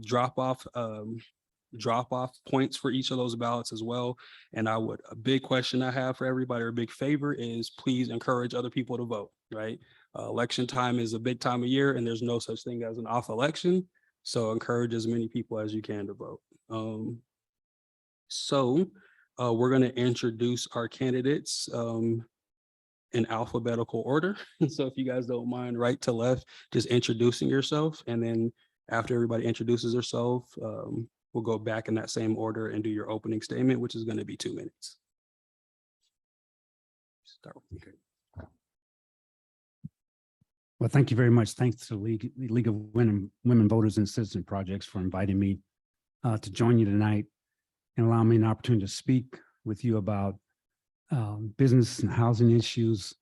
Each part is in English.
drop off points for each of those ballots as well. And a big question I have for everybody, or a big favor, is please encourage other people to vote, right? Election time is a big time of year, and there's no such thing as an off election. So encourage as many people as you can to vote. We're going to introduce our candidates in alphabetical order. So if you guys don't mind, right to left, just introducing yourself. And then after everybody introduces themselves, we'll go back in that same order and do your opening statement, which is going to be 2 minutes. Start with you. Well, thank you very much. Thanks to the League of Women Voters and Citizen Projects for inviting me to join you tonight and allow me an opportunity to speak with you about business and housing issues,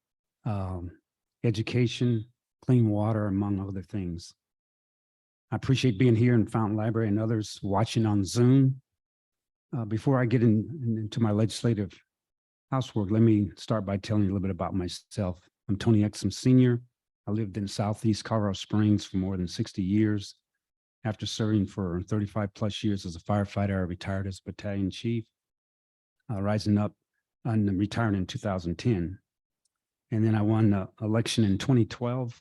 education, clean water, among other things. I appreciate being here in Fountain Library and others watching on Zoom. Before I get into my legislative housework, let me start by telling you a little bit about myself. I'm Tony Exum Sr. I lived in Southeast Colorado Springs for more than 60 years. After serving for 35 plus years as a firefighter, I retired as battalion chief, rising up and retiring in 2010. And then I won the election in 2012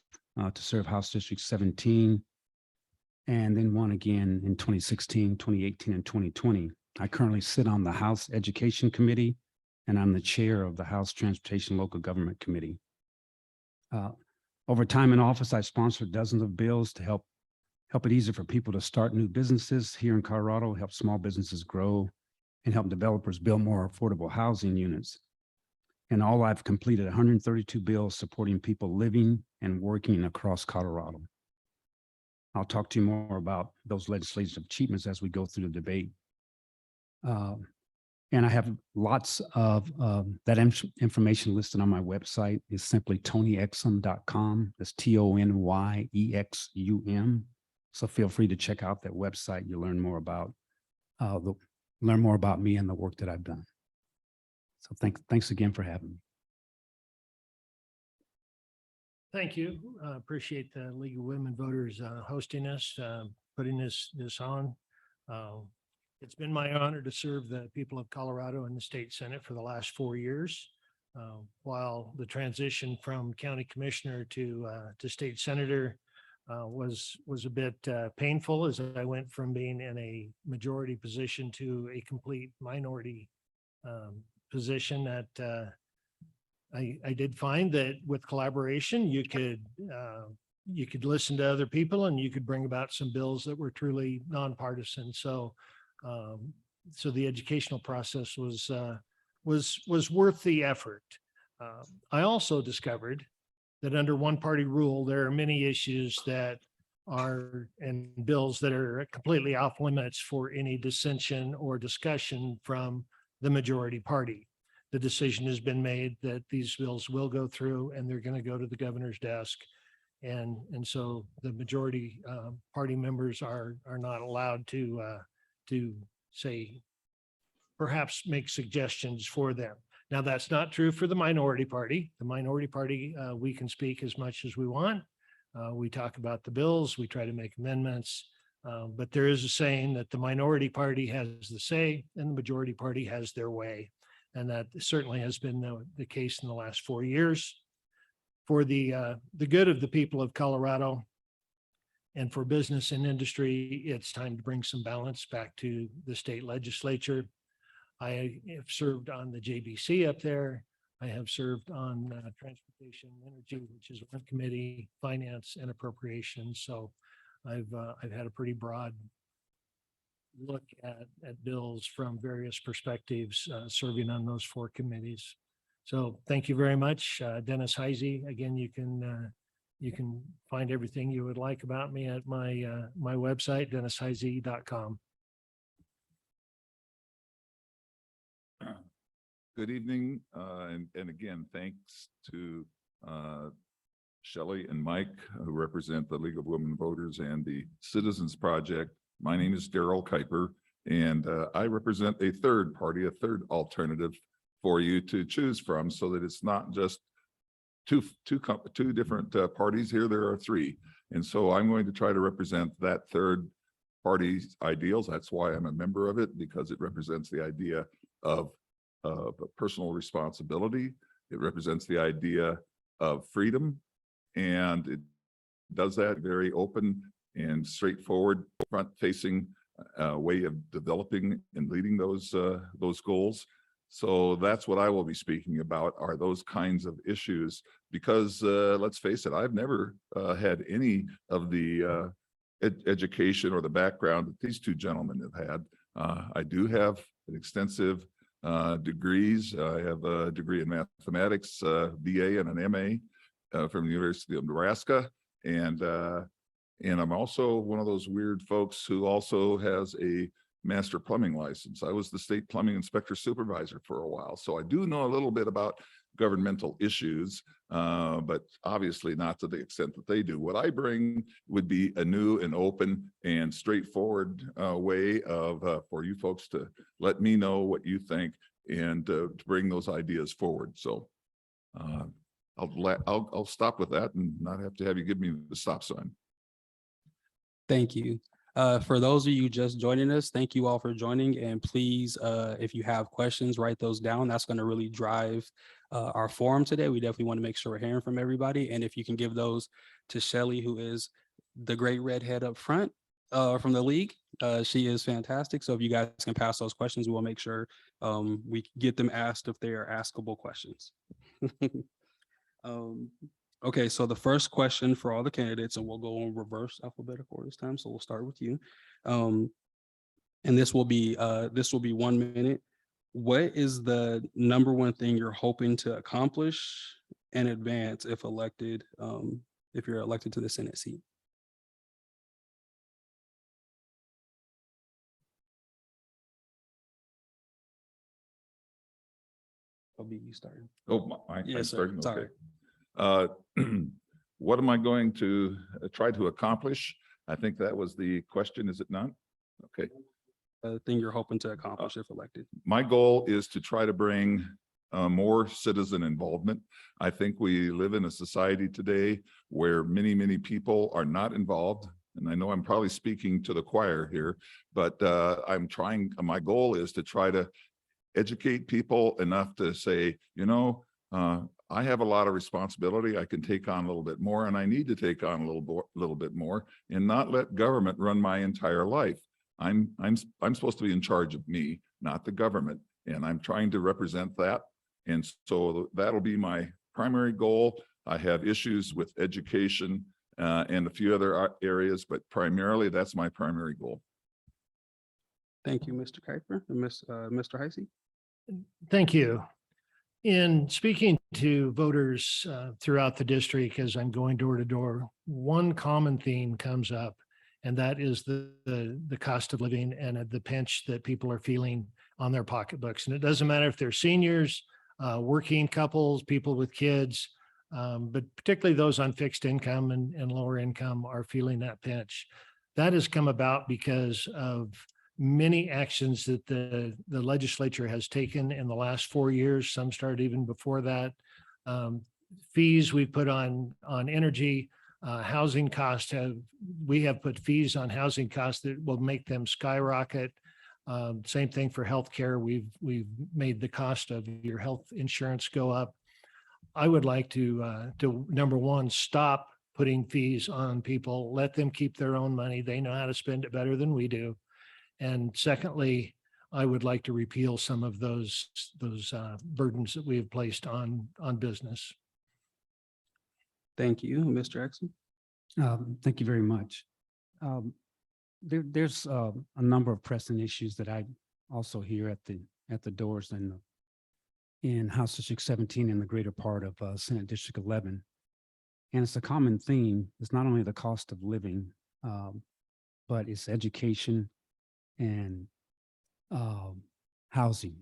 to serve House District 17, and then won again in 2016, 2018, and 2020. I currently sit on the House Education Committee, and I'm the chair of the House Transportation Local Government Committee. Over time in office, I sponsored dozens of bills to help it easier for people to start new businesses here in Colorado, help small businesses grow, and help developers build more affordable housing units. In all, I've completed 132 bills supporting people living and working across Colorado. I'll talk to you more about those legislative achievements as we go through the debate. And I have lots of that information listed on my website. Is simply tonyexum.com. That's TONYEXUM. So feel free to check out that website. You'll learn more about me and the work that I've done. So thanks again for having me. Thank you. Appreciate the League of Women Voters hosting us, putting this on. It's been my honor to serve the people of Colorado in the state Senate for the last 4 years. While the transition from county commissioner to state senator was a bit painful, as I went from being in a majority position to a complete minority position. That I did find that with collaboration, you could listen to other people and you could bring about some bills that were truly nonpartisan. So the educational process was worth the effort. I also discovered that under one-party rule, there are many issues that are and bills that are completely off limits for any dissension or discussion from the majority party. The decision has been made that these bills will go through and they're going to go to the governor's desk. And so the majority party members are not allowed to say, perhaps make suggestions for them. Now, that's not true for the minority party. The minority party, we can speak as much as we want. We talk about the bills, we try to make amendments, but there is a saying that the minority party has the say and the majority party has their way. And that certainly has been the case in the last 4 years. For the good of the people of Colorado and for business and industry, it's time to bring some balance back to the state legislature. I have served on the JBC up there. I have served on transportation and energy, which is one committee, finance and appropriations. So I've had a pretty broad look at bills from various perspectives, serving on those 4 committees. So thank you very much, Dennis Heisey. Again, you can find everything you would like about me at my website, DennisHeisey.com. Good evening, and again, thanks to Shelley and Mike, who represent the League of Women Voters and the Citizens Project. My name is Daryl Kuiper, and I represent a third party, a third alternative for you to choose from, so that it's not just two different parties here. There are 3, and so I'm going to try to represent that third party's ideals. That's why I'm a member of it, because it represents the idea of personal responsibility. It represents the idea of freedom, and it does that very open and straightforward, front-facing way of developing and leading those goals. So that's what I will be speaking about, are those kinds of issues, because let's face it, I've never had any of the education or the background that these two gentlemen have had. I do have an extensive degrees. I have a degree in mathematics, BA and an MA from the University of Nebraska. And I'm also one of those weird folks who also has a master plumbing license. I was the state plumbing inspector supervisor for a while. So I do know a little bit about governmental issues, but obviously not to the extent that they do. What I bring would be a new and open and straightforward way of for you folks to let me know what you think and to bring those ideas forward. So I'll stop with that and not have to have you give me the stop sign. Thank you. For those of you just joining us, thank you all for joining. And please, if you have questions, write those down. That's going to really drive our forum today. We definitely want to make sure we're hearing from everybody. And if you can give those to Shelly, who is the great redhead up front from the league, she is fantastic. So if you guys can pass those questions, we will make sure we get them asked if they are askable questions. Okay, so the first question for all the candidates, and we'll go in reverse alphabetical order this time. So we'll start with you. And this will be 1 minute. What is the number one thing you're hoping to accomplish in advance if elected, if you're elected to the Senate seat? I'll be you starting. Oh, I'm Yes, sir. starting. Sorry. Okay. What am I going to try to accomplish? I think that was the question, is it not? Okay. Thing you're hoping to accomplish if elected. My goal is to try to bring more citizen involvement. I think we live in a society today where many, many people are not involved. And I know I'm probably speaking to the choir here, but my goal is to try to educate people enough to say, you know, I have a lot of responsibility. I can take on a little bit more, and I need to take on a little bit more, and not let government run my entire life. I'm supposed to be in charge of me, not the government, and I'm trying to represent that. And so that'll be my primary goal. I have issues with education and a few other areas, but primarily that's my primary goal. Thank you, Mr. Kuiper and Mr. Heisey. Thank you. In speaking to voters throughout the district, as I'm going door to door, one common theme comes up, and that is the cost of living and the pinch that people are feeling on their pocketbooks. And it doesn't matter if they're seniors, working couples, people with kids, but particularly those on fixed income and lower income are feeling that pinch. That has come about because of many actions that the legislature has taken in the last 4 years. Some started even before that. Fees we put on energy, housing costs we have put fees on housing costs that will make them skyrocket. Same thing for healthcare. We've made the cost of your health insurance go up. I would like to number one, stop putting fees on people. Let them keep their own money. They know how to spend it better than we do. And secondly, I would like to repeal some of those burdens that we have placed on business. Thank you, Mr. Exum. Thank you very much. There's a number of pressing issues that I also hear at the doors in House District 17 and the greater part of Senate District 11. And it's a common theme. It's not only the cost of living, but it's education and housing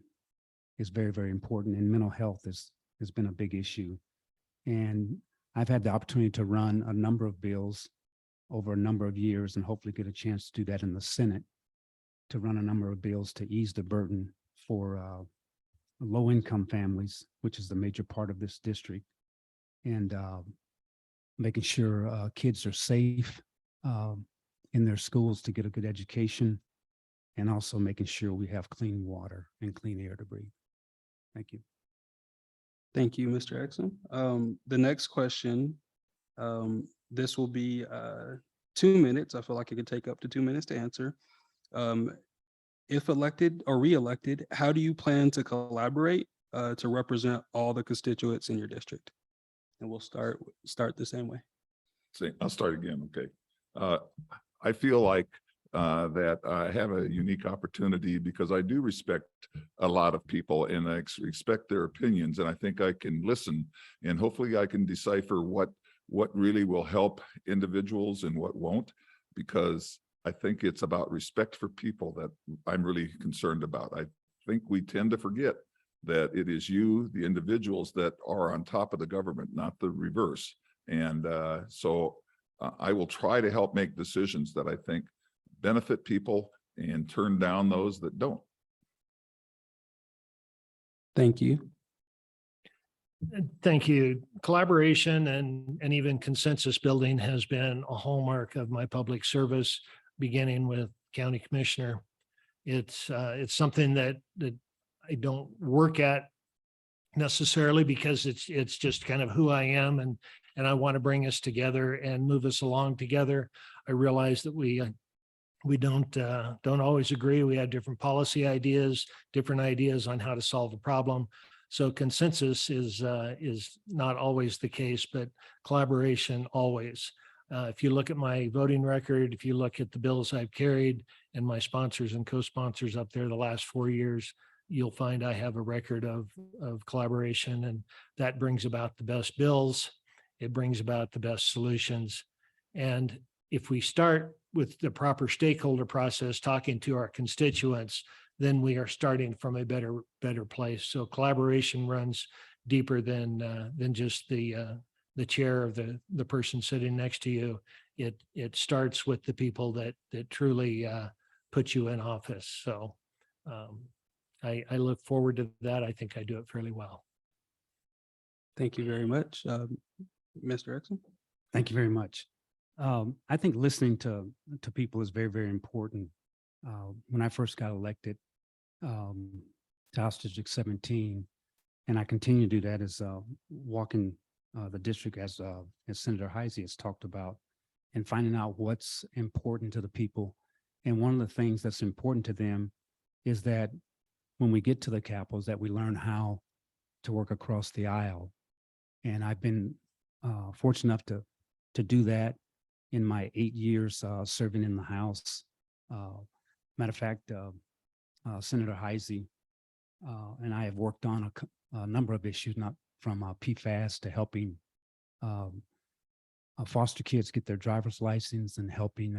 is very, very important. And mental health has been a big issue. And I've had the opportunity to run a number of bills over a number of years and hopefully get a chance to do that in the Senate, to run a number of bills to ease the burden for low-income families, which is the major part of this district, and making sure kids are safe in their schools to get a good education, and also making sure we have clean water and clean air to breathe. Thank you. Thank you, Mr. Exum. The next question, this will be 2 minutes. I feel like it could take up to 2 minutes to answer. If elected or re-elected, how do you plan to collaborate to represent all the constituents in your district? And we'll start the same way. I'll start again, okay. I feel like that I have a unique opportunity because I do respect a lot of people and I respect their opinions, and I think I can listen and hopefully I can decipher what really will help individuals and what won't, because I think it's about respect for people that I'm really concerned about. I think we tend to forget that it is you, the individuals, that are on top of the government, not the reverse. And so I will try to help make decisions that I think benefit people and turn down those that don't. Thank you. Thank you. Collaboration and even consensus building has been a hallmark of my public service, beginning with county commissioner. It's something that I don't work at necessarily because it's just kind of who I am, and I want to bring us together and move us along together. I realize that we don't always agree. We have different policy ideas, different ideas on how to solve a problem. So consensus is not always the case, but collaboration always. If you look at my voting record, if you look at the bills I've carried and my sponsors and co-sponsors up there the last 4 years, you'll find I have a record of collaboration, and that brings about the best bills. It brings about the best solutions. And if we start with the proper stakeholder process, talking to our constituents, then we are starting from a better place. So collaboration runs deeper than just the chair of the person sitting next to you. It starts with the people that truly put you in office. So I look forward to that. I think I do it fairly well. Thank you very much. Mr. Exum? Thank you very much. I think listening to people is very, very important. When I first got elected to House District 17, and I continue to do that, is walking the district as Senator Heisey has talked about, and finding out what's important to the people. And one of the things that's important to them is that when we get to the capitals, that we learn how to work across the aisle. And I've been fortunate enough to do that in my 8 years serving in the House. Matter of fact, Senator Heisey and I have worked on a number of issues, not from PFAS to helping foster kids get their driver's license, and helping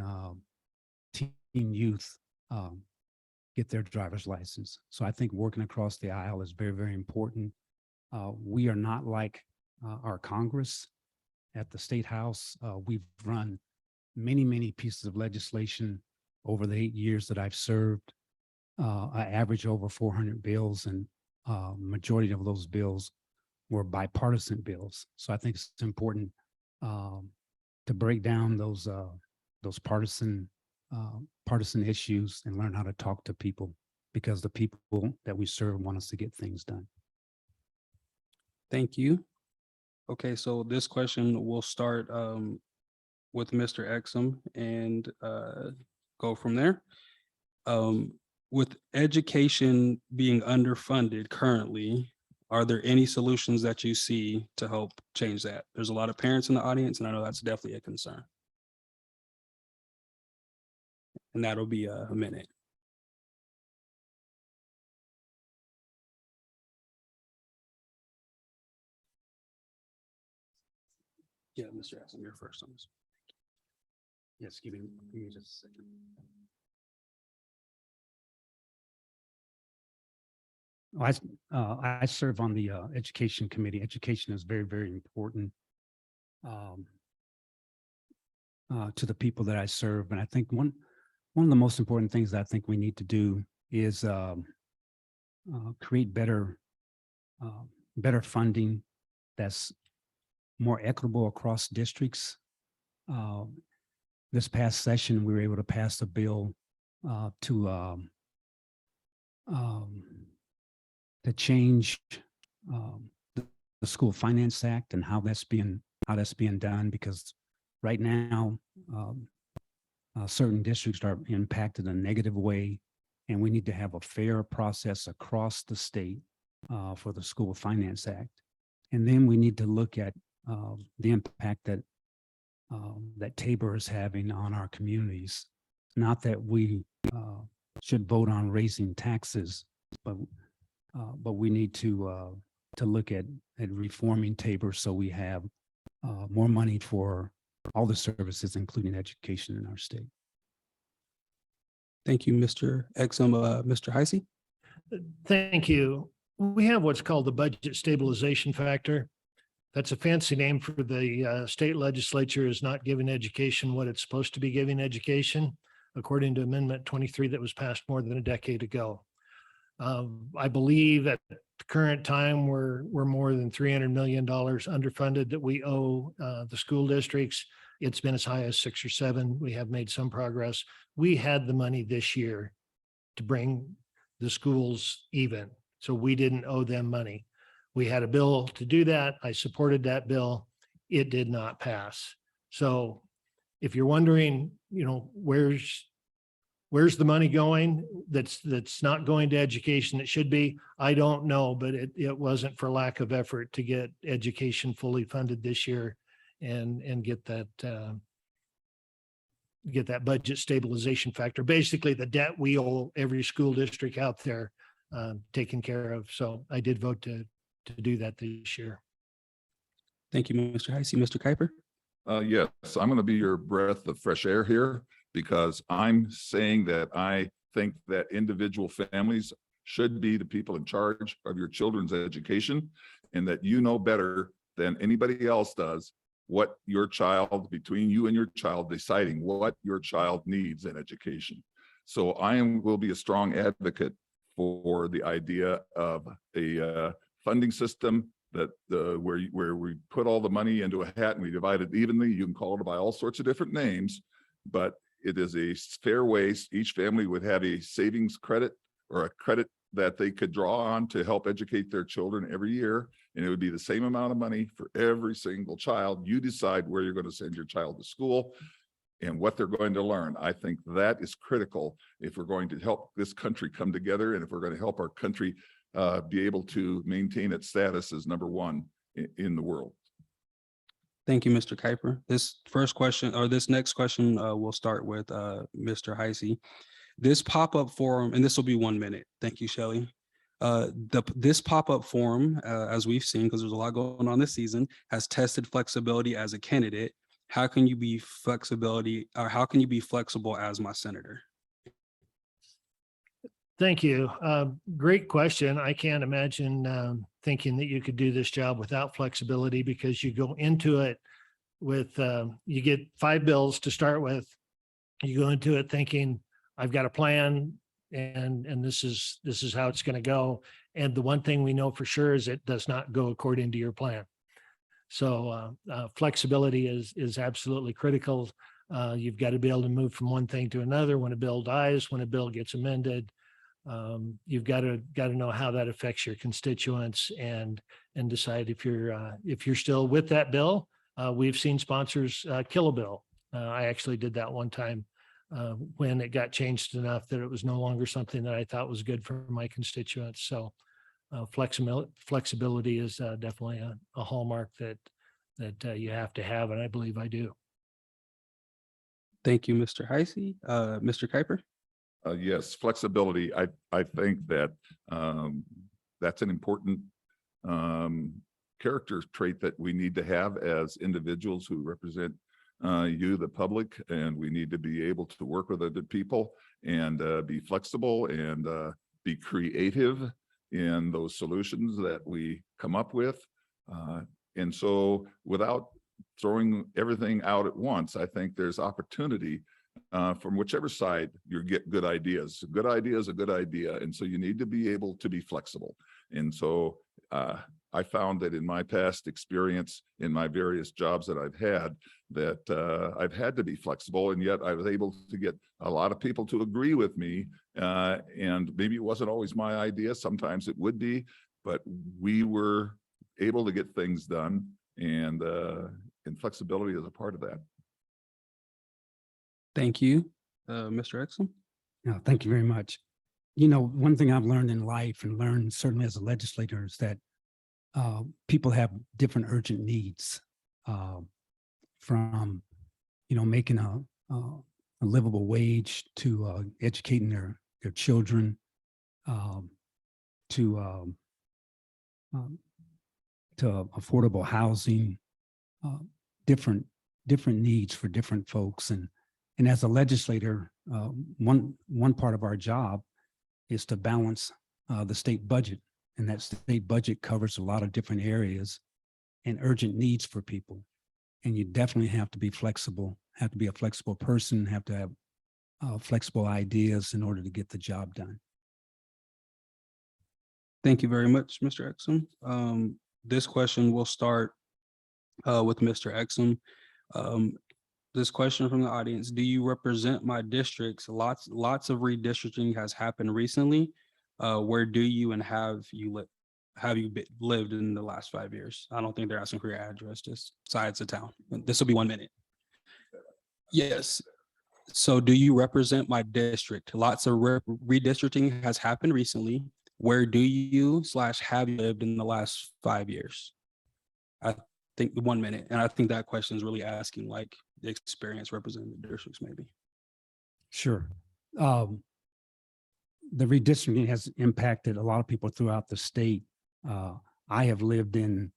teen youth get their driver's license. So I think working across the aisle is very, very important. We are not like our Congress. At the State House, we've run many, many pieces of legislation over the 8 years that I've served. I average over 400 bills, and majority of those bills were bipartisan bills. So I think it's important to break down those partisan issues and learn how to talk to people, because the people that we serve want us to get things done. Thank you. Okay, so this question will start with Mr. Exum and go from there. With education being underfunded currently, are there any solutions that you see to help change that? There's a lot of parents in the audience, and I know that's definitely a concern. And that'll be a minute. Yeah, Mr. Exum, you're first on this. Yes, give me just a second. I serve on the education committee. Education is very, very important to the people that I serve. And I think one of the most important things that I think we need to do is create better funding that's more equitable across districts. this past session, we were able to pass a bill to change the School Finance Act and how that's being done, because right now certain districts are impacted in a negative way, and we need to have a fair process across the state for the School Finance Act. And then we need to look at the impact that that Tabor is having on our communities. Not that we should vote on raising taxes, but we need to look at reforming Tabor so we have more money for all the services, including education in our state. Thank you, Mr. Exum. Mr. Heisey? Thank you. We have what's called the budget stabilization factor. That's a fancy name for the state legislature is not giving education what it's supposed to be giving education, according to Amendment 23 that was passed more than a decade ago. I believe at the current time, we're more than $300 million underfunded that we owe the school districts. It's been as high as 6 or 7. We have made some progress. We had the money this year to bring the schools even, so we didn't owe them money. We had a bill to do that. I supported that bill. It did not pass. So if you're wondering, where's the money going that's not going to education that should be, I don't know, but it wasn't for lack of effort to get education fully funded this year and get that budget stabilization factor, basically the debt we owe every school district out there taken care of. So I did vote to do that this year. Thank you, Mr. Heisey. Mr. Kuiper? Yes, I'm going to be your breath of fresh air here, because I'm saying that I think that individual families should be the people in charge of your children's education, and that you know better than anybody else does what your child, between you and your child, deciding what your child needs in education. So will be a strong advocate for the idea of a funding system that where we put all the money into a hat and we divide it evenly. You can call it by all sorts of different names, but it is a fair way. Each family would have a savings credit or a credit that they could draw on to help educate their children every year. And it would be the same amount of money for every single child. You decide where you're going to send your child to school and what they're going to learn. I think that is critical if we're going to help this country come together, and if we're going to help our country be able to maintain its status as number one in the world. Thank you, Mr. Kuiper. This next question, we'll start with Mr. Heisey. This pop-up forum, and this will be 1 minute. Thank you, Shelley. This pop-up forum, as we've seen, because there's a lot going on this season, has tested flexibility as a candidate. How can you be flexible as my senator? Thank you. Great question. I can't imagine thinking that you could do this job without flexibility, because you go into it with, you get 5 bills to start with. You go into it thinking, I've got a plan and this is how it's going to go. And the one thing we know for sure is it does not go according to your plan. So flexibility is absolutely critical. You've got to be able to move from one thing to another when a bill dies, when a bill gets amended. You've got to know how that affects your constituents and decide if you're still with that bill. We've seen sponsors kill a bill. I actually did that one time when it got changed enough that it was no longer something that I thought was good for my constituents. So flexibility is definitely a hallmark that you have to have, and I believe I do. Thank you, Mr. Heisey. Mr. Kuiper? Yes, flexibility. I think that that's an important character trait that we need to have as individuals who represent you, the public, and we need to be able to work with other people and be flexible and be creative in those solutions that we come up with. And so without throwing everything out at once, I think there's opportunity from whichever side you get good ideas. A good idea is a good idea. And so you need to be able to be flexible. And so I I found that in my past experience, in my various jobs that I've had, that I've had to be flexible, and yet I was able to get a lot of people to agree with me. And maybe it wasn't always my idea. Sometimes it would be, but we were able to get things done, and flexibility is a part of that. Thank you, Mr. Exum. No, thank you very much. You know, one thing I've learned in life and learned certainly as a legislator is that people have different urgent needs, from, you know, making a livable wage to educating their children, to affordable housing, different needs for different folks. And as a legislator, one part of our job is to balance the state budget, and that state budget covers a lot of different areas and urgent needs for people. And you definitely have to be flexible, have to be a flexible person, have to have flexible ideas in order to get the job done. Thank you very much, Mr. Exum. This question will start with Mr. Exum. This question from the audience: do you represent my districts? Lots of redistricting has happened recently. Where do you and have you lived in the last 5 years? I don't think they're asking for your address, just sides of town. This will be 1 minute. Yes. So do you represent my district? Lots of redistricting has happened recently. Where do you / have you lived in the last 5 years? I think 1 minute. And I think that question is really asking like the experience representing the districts maybe. Sure. The redistricting has impacted a lot of people throughout the state. I have lived in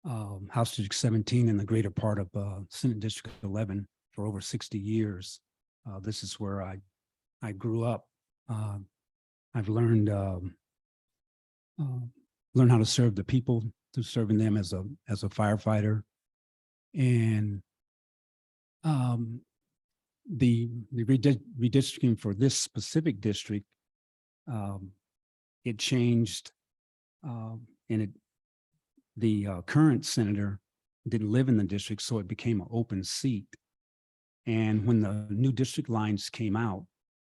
House District 17 and the greater part of Senate District 11 for over 60 years. This is where I grew up. I've learned how to serve the people through serving them as a firefighter. And the redistricting for this specific district, it changed, and the current senator didn't live in the district, so it became an open seat. And when the new district lines came out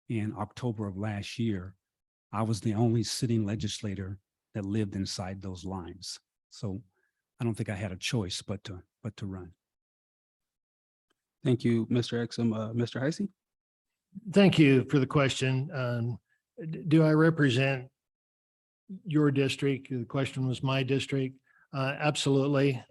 in October of last year, I was the only sitting legislator that lived inside those lines. So I don't think I had a choice but to run. Thank you, Mr. Exum. Mr. Heisey? Thank you for the question. Do I represent your district? The question was my district. Absolutely.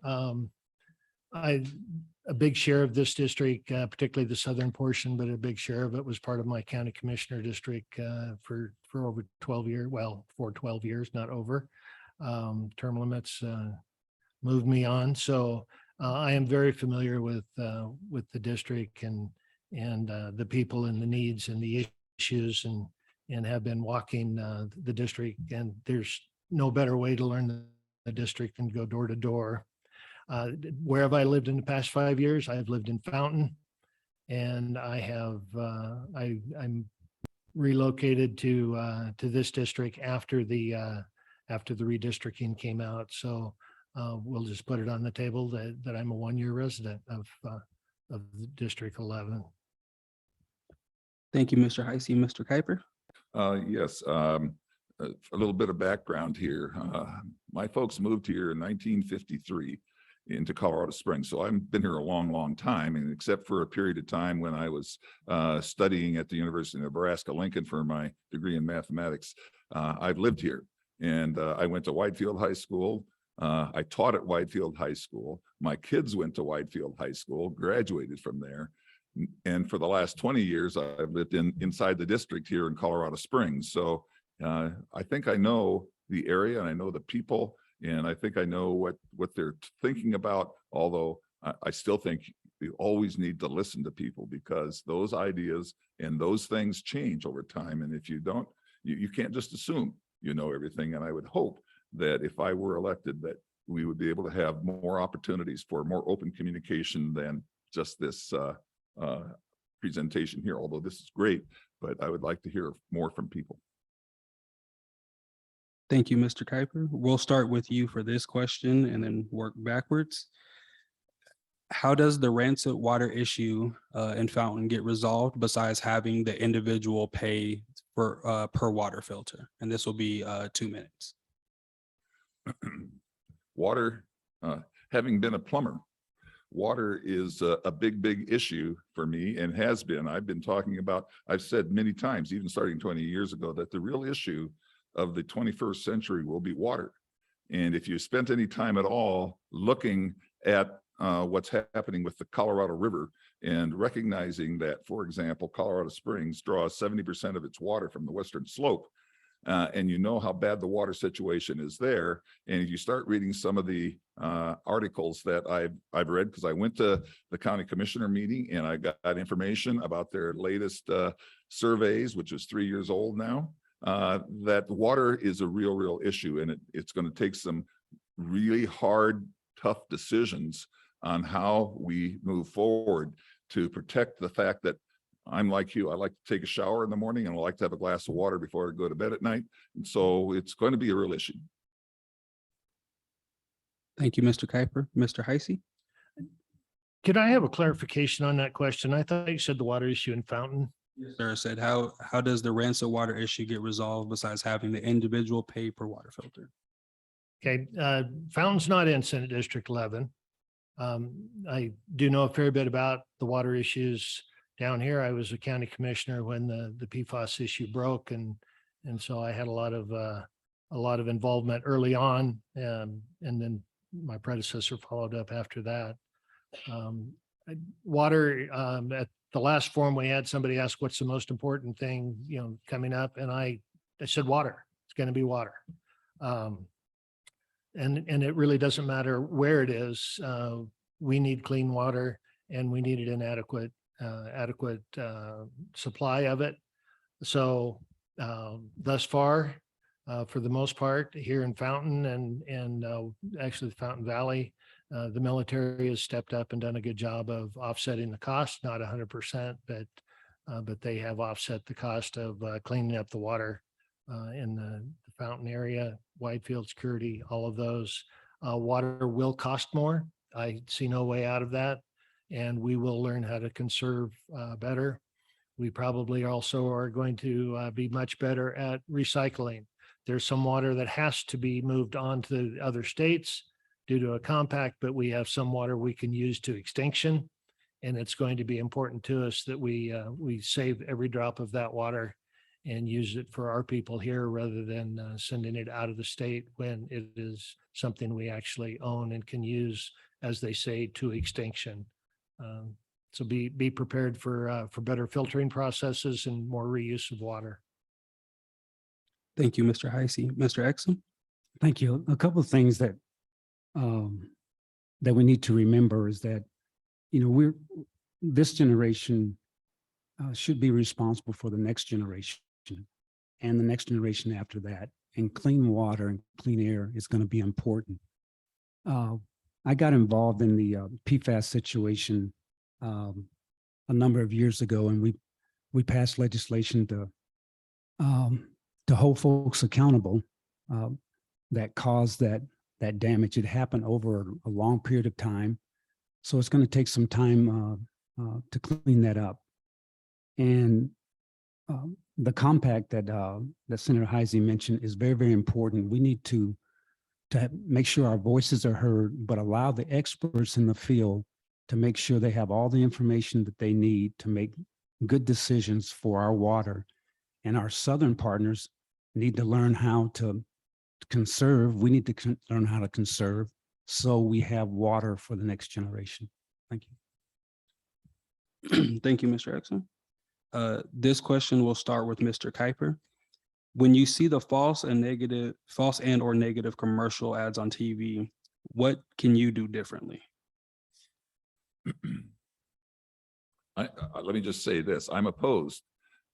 A big share of this district, particularly the southern portion, but a big share of it was part of my county commissioner district for over 12 years. Well, for 12 years, not over. Term limits moved me on. So I am very familiar with the district and the people and the needs and the issues, and have been walking the district. And there's no better way to learn the district than go door to door. Where have I lived in the past 5 years? I've lived in Fountain, and I'm relocated to this district after the redistricting came out. So we'll just put it on the table that I'm a 1-year resident of District 11. Thank you, Mr. Heisey. Mr. Kuiper? Yes, a little bit of background here. My folks moved here in 1953 into Colorado Springs. So I've been here a long, long time, and except for a period of time when I was studying at the University of Nebraska-Lincoln for my degree in mathematics, I've lived here. And I went to Whitefield High School. I taught at Whitefield High School. My kids went to Whitefield High School, graduated from there. And for the last 20 years, I've lived inside the district here in Colorado Springs. So I think I know the area, and I know the people, and I think I know what they're thinking about, although I still think you always need to listen to people, because those ideas and those things change over time. And if you don't, you can't just assume you know everything. And I would hope that if I were elected, that we would be able to have more opportunities for more open communication than just this presentation here, although this is great, but I would like to hear more from people. Thank you, Mr. Kuiper. We'll start with you for this question and then work backwards. How does the rancid water issue in Fountain get resolved besides having the individual pay for per water filter? And this will be 2 minutes. Water, having been a plumber, water is a big issue for me and has been. I've been talking about, I've said many times, even starting 20 years ago, that the real issue of the 21st century will be water. And if you spent any time at all looking at what's happening with the Colorado River and recognizing that, for example, Colorado Springs draws 70% of its water from the western slope, and you know how bad the water situation is there. And if you start reading some of the articles that I've read, because I went to the county commissioner meeting and I got information about their latest surveys, which is 3 years old now, that water is a real issue, and it's going to take some really hard, tough decisions on how we move forward to protect the fact that I'm like you. I like to take a shower in the morning and I like to have a glass of water before I go to bed at night. And so it's going to be a real issue. Thank you, Mr. Kuiper. Mr. Heisey? Could I have a clarification on that question? I thought you said the water issue in Fountain. Yes, sir. Said how does the rancid water issue get resolved besides having the individual pay per water filter? Okay, Fountain's not in Senate District 11. I do know a fair bit about the water issues down here. I was a county commissioner when the PFAS issue broke, and so I had a lot of involvement early on, and then my predecessor followed up after that. Water, at the last forum we had, somebody asked, what's the most important thing, coming up? And I said, water. It's going to be water. And it really doesn't matter where it is. We need clean water, and we need an adequate supply of it. So thus far, for the most part, here in Fountain and actually the Fountain Valley, the military has stepped up and done a good job of offsetting the cost, not 100%, but they have offset the cost of cleaning up the water in the Fountain area, wide field security, all of those. Water will cost more. I see no way out of that. And we will learn how to conserve better. We probably also are going to be much better at recycling. There's some water that has to be moved on to other states due to a compact, but we have some water we can use to extinction. And it's going to be important to us that we save every drop of that water and use it for our people here rather than sending it out of the state when it is something we actually own and can use, as they say, to extinction. So be prepared for better filtering processes and more reuse of water. Thank you, Mr. Heisey. Mr. Exum? Thank you. A couple of things that we need to remember is that, this generation should be responsible for the next generation and the next generation after that. And clean water and clean air is going to be important. I got involved in the PFAS situation a number of years ago, and we passed legislation to hold folks accountable that caused that damage. It happened over a long period of time, so it's going to take some time to clean that up. And the compact that Senator Heisey mentioned is very, very important. We need to make sure our voices are heard, but allow the experts in the field to make sure they have all the information that they need to make good decisions for our water. And our Southern partners need to learn how to conserve. We need to learn how to conserve so we have water for the next generation. Thank you. Thank you, Mr. Exum. This question will start with Mr. Kuiper. When you see the false and or negative commercial ads on TV, what can you do differently? Let me just say this. I'm opposed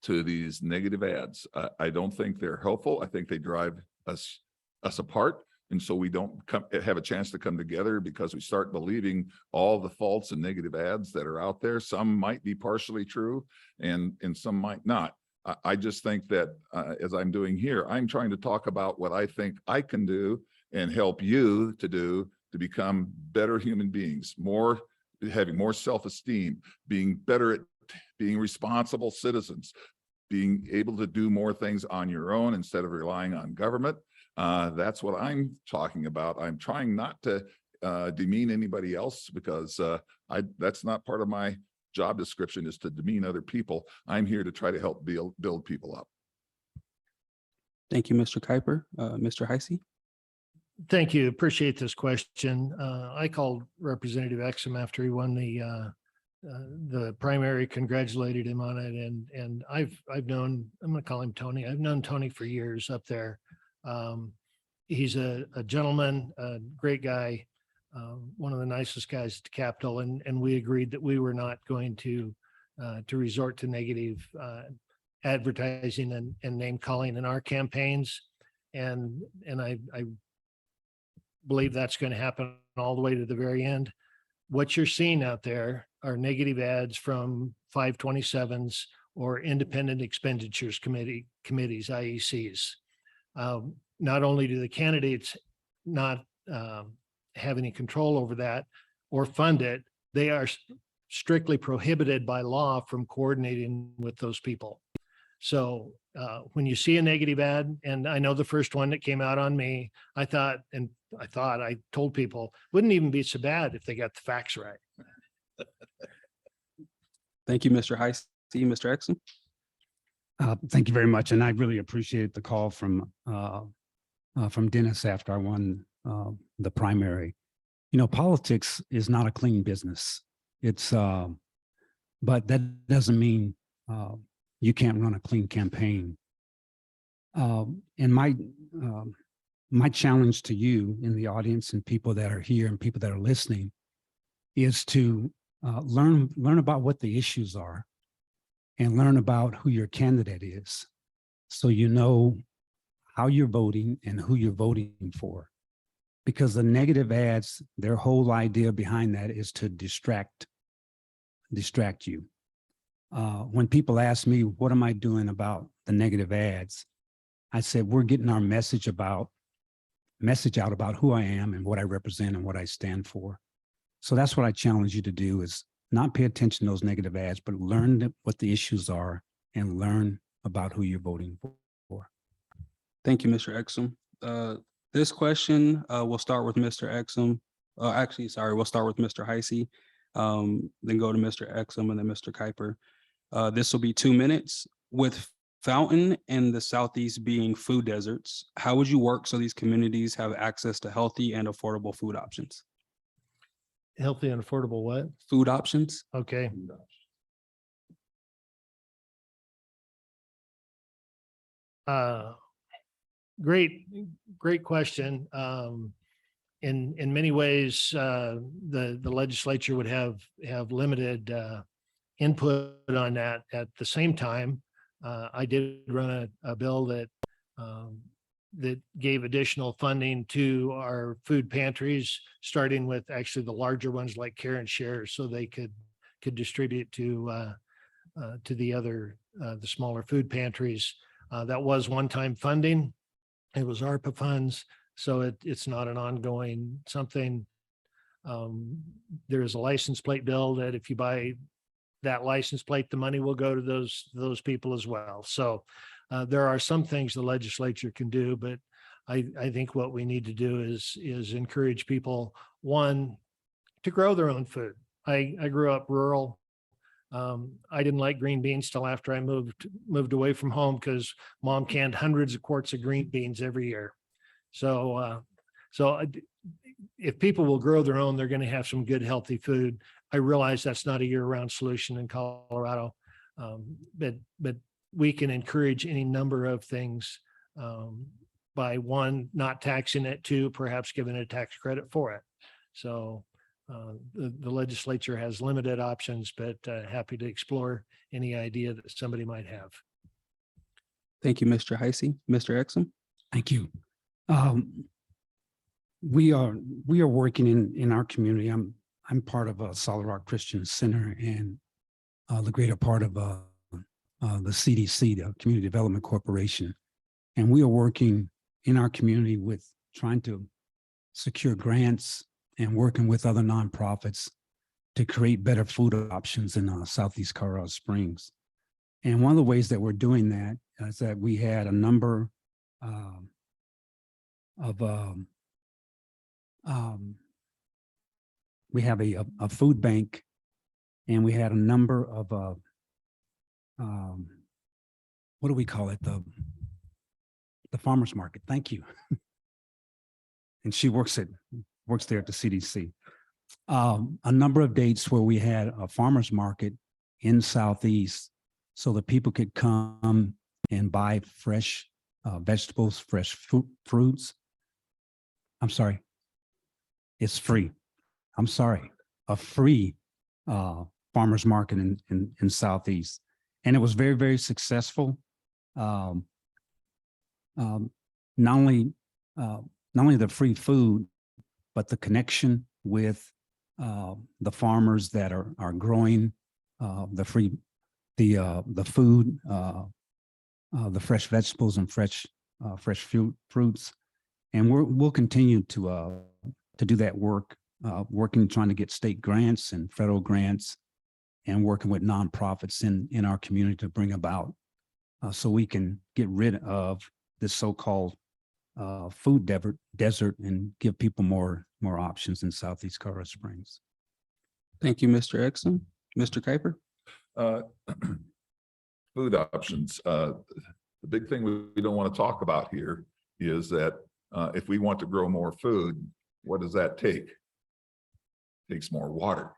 to these negative ads. I don't think they're helpful. I think they drive us apart. And so we don't have a chance to come together because we start believing all the false and negative ads that are out there. Some might be partially true and some might not. I just think that as I'm doing here, I'm trying to talk about what I think I can do and help you to do to become better human beings, having more self-esteem, being better at being responsible citizens, being able to do more things on your own instead of relying on government. That's what I'm talking about. I'm trying not to demean anybody else because that's not part of my job description, is to demean other people. I'm here to try to help build people up. Thank you, Mr. Kuiper. Mr. Heisey? Thank you. Appreciate this question. I called Representative Exum after he won the primary, congratulated him on it. And I've known, I'm going to call him Tony. I've known Tony for years up there. He's a gentleman, a great guy, one of the nicest guys at the Capitol. And we agreed that we were not going to resort to negative advertising and name calling in our campaigns. And I believe that's going to happen all the way to the very end. What you're seeing out there are negative ads from 527s or independent expenditures committees, IECs. Not only do the candidates not have any control over that or fund it, they are strictly prohibited by law from coordinating with those people. So when you see a negative ad, and I know the first one that came out on me, I told people wouldn't even be so bad if they got the facts right. Thank you, Mr. Heisey. Mr. Exum? Thank you very much. And I really appreciate the call from Dennis after I won the primary. You know, politics is not a clean business. It's, but that doesn't mean you can't run a clean campaign. And my challenge to you in the audience and people that are here and people that are listening is to learn about what the issues are and learn about who your candidate is, so you know how you're voting and who you're voting for. Because the negative ads, their whole idea behind that is to distract you. When people ask me, what am I doing about the negative ads? I said, we're getting our message out about who I am and what I represent and what I stand for. So that's what I challenge you to do, is not pay attention to those negative ads, but learn what the issues are and learn about who you're voting for. Thank you, Mr. Exum. This question, we'll start with Mr. Exum. We'll start with Mr. Heisey, then go to Mr. Exum and then Mr. Kuiper. This will be 2 minutes. With Fountain and the Southeast being food deserts, how would you work so these communities have access to healthy and affordable food options? Healthy and affordable what? Food options? Okay. Great question. In many ways, the legislature would have limited input on that. At the same time, I did run a bill that gave additional funding to our food pantries, starting with actually the larger ones like Care and Share, so they could distribute to the smaller food pantries. That was one-time funding. It was ARPA funds, so it's not an ongoing something. There is a license plate bill that if you buy that license plate, the money will go to those people as well. So there are some things the legislature can do, but I think what we need to do is encourage people, one, to grow their own food. I grew up rural. I didn't like green beans till after I moved away from home, because mom canned hundreds of quarts of green beans every year. So if people will grow their own, they're going to have some good, healthy food. I realize that's not a year-round solution in Colorado, but we can encourage any number of things by, one, not taxing it, two, perhaps giving a tax credit for it. So the legislature has limited options, but happy to explore any idea that somebody might have. Thank you, Mr. Heisey. Mr. Exum? Thank you. We are working in our community. I'm part of a Solid Rock Christian Center and the greater part of the CDC, the Community Development Corporation. And we are working in our community with trying to secure grants and working with other nonprofits to create better food options in Southeast Colorado Springs. And one of the ways that we're doing that is that we had a number we have a food bank, and we had a number of what do we call it? The farmer's market. Thank you. And she works there at the CDC. A number of dates where we had a farmer's market in Southeast so that people could come and buy fresh vegetables, fresh fruits. I'm sorry. It's free. I'm sorry. A free farmer's market in Southeast. And it was very, very successful. Not only the free food, but the connection with the farmers that are growing the food, the fresh vegetables and fresh fruits, and we'll continue to do that work, trying to get state grants and federal grants, and working with nonprofits in our community to bring about so we can get rid of this so-called food desert and give people more options in Southeast Colorado Springs. Thank you, Mr. Exum. Mr. Kuiper? Food options. The big thing we don't want to talk about here is that if we want to grow more food, what does that take? It takes more water.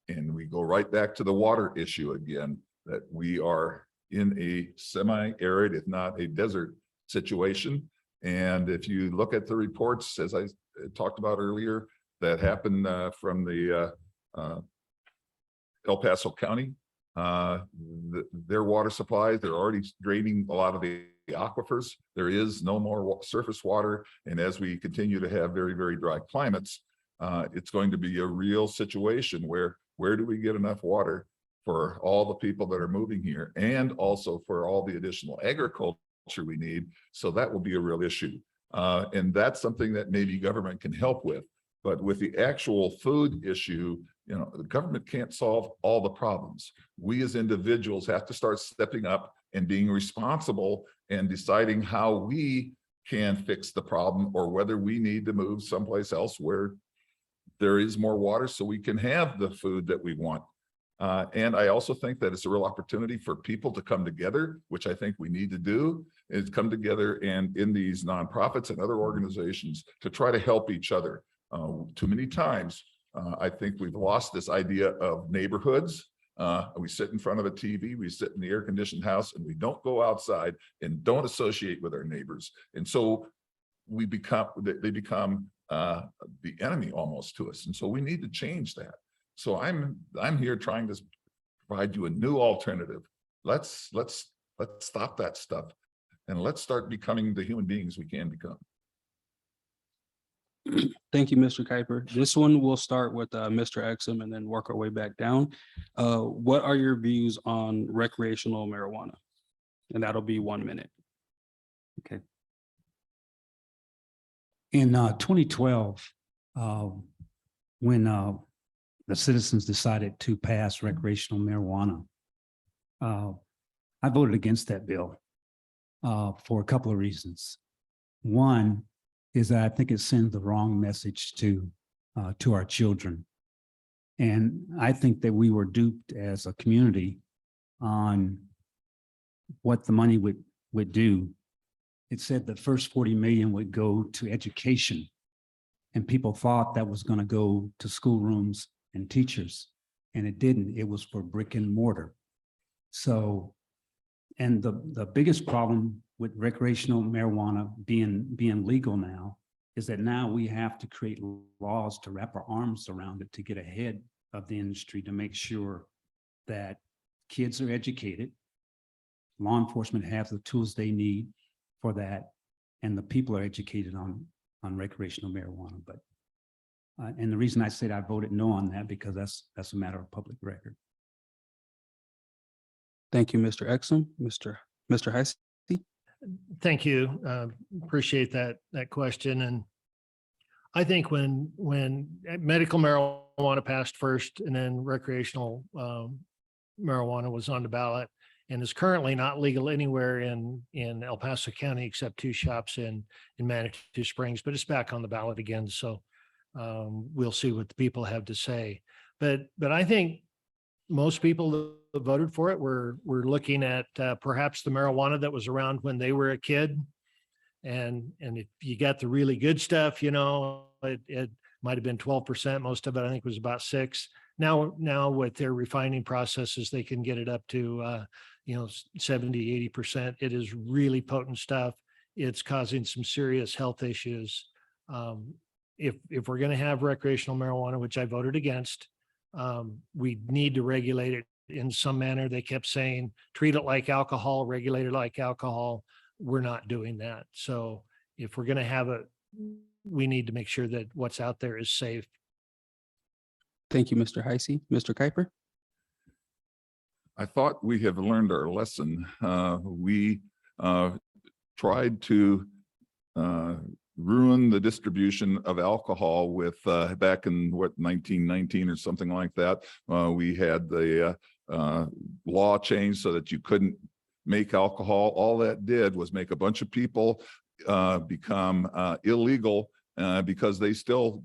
And we go right back to the water issue again, that we are in a semi-arid, if not a desert situation. And if you look at the reports, as I talked about earlier, that happened from the El Paso County, their water supplies, they're already draining a lot of the aquifers. There is no more surface water. And as we continue to have very, very dry climates, it's going to be a real situation where do we get enough water for all the people that are moving here, and also for all the additional agriculture we need. So that will be a real issue. And that's something that maybe government can help with. But with the actual food issue, the government can't solve all the problems. We as individuals have to start stepping up and being responsible and deciding how we can fix the problem, or whether we need to move someplace else where there is more water so we can have the food that we want. And I also think that it's a real opportunity for people to come together, which I think we need to do, is come together and in these nonprofits and other organizations to try to help each other. Too many times, I think we've lost this idea of neighborhoods. We sit in front of a TV, we sit in the air-conditioned house, and we don't go outside and don't associate with our neighbors. And so they become the enemy almost to us. And so we need to change that. So I'm here trying to provide you a new alternative. Let's stop that stuff, and let's start becoming the human beings we can become. Thank you, Mr. Kuiper. This one will start with Mr. Exum and then work our way back down. What are your views on recreational marijuana? And that'll be 1 minute. Okay. In 2012, when the citizens decided to pass recreational marijuana, I voted against that bill for a couple of reasons. One is that I think it sends the wrong message to our children. And I think that we were duped as a community on what the money would do. It said the first 40 million would go to education, and people thought that was going to go to schoolrooms and teachers, and it didn't. It was for brick and mortar. So, and the biggest problem with recreational marijuana being legal now is that now we have to create laws to wrap our arms around it to get ahead of the industry, to make sure that kids are educated, law enforcement have the tools they need for that, and the people are educated on recreational marijuana. But and the reason I said I voted no on that, because that's a matter of public record. Thank you, Mr. Exum. Mr. Heisey. Thank you. Appreciate that question. And I think when medical marijuana passed first and then recreational marijuana was on the ballot and is currently not legal anywhere in El Paso County except 2 shops in Manitou Springs, but it's back on the ballot again. So we'll see what the people have to say. But I think most people that voted for it were looking at perhaps the marijuana that was around when they were a kid. And if you got the really good stuff, you know, it might have been 12%. Most of it, I think, was about 6. Now with their refining processes, they can get it up to, 70, 80%. It is really potent stuff. It's causing some serious health issues. If we're going to have recreational marijuana, which I voted against, we need to regulate it in some manner. They kept saying, treat it like alcohol, regulate it like alcohol. We're not doing that. So if we're going to have it, we need to make sure that what's out there is safe. Thank you, Mr. Heisey. Mr. Kuiper. I thought we have learned our lesson. We tried to ruin the distribution of alcohol with back in 1919 or something like that. We had the law changed so that you couldn't make alcohol. All that did was make a bunch of people become illegal because they still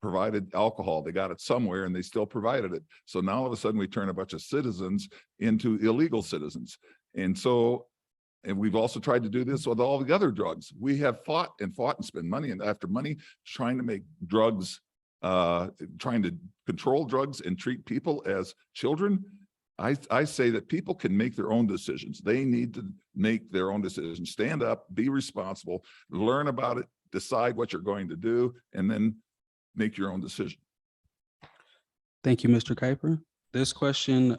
provided alcohol. They got it somewhere and they still provided it. So now all of a sudden we turn a bunch of citizens into illegal citizens. And we've also tried to do this with all the other drugs. We have fought and spent money and after money trying to make drugs, trying to control drugs and treat people as children. I say that people can make their own decisions. They need to make their own decisions, stand up, be responsible, learn about it, decide what you're going to do, and then make your own decision. Thank you, Mr. Kuiper. This question,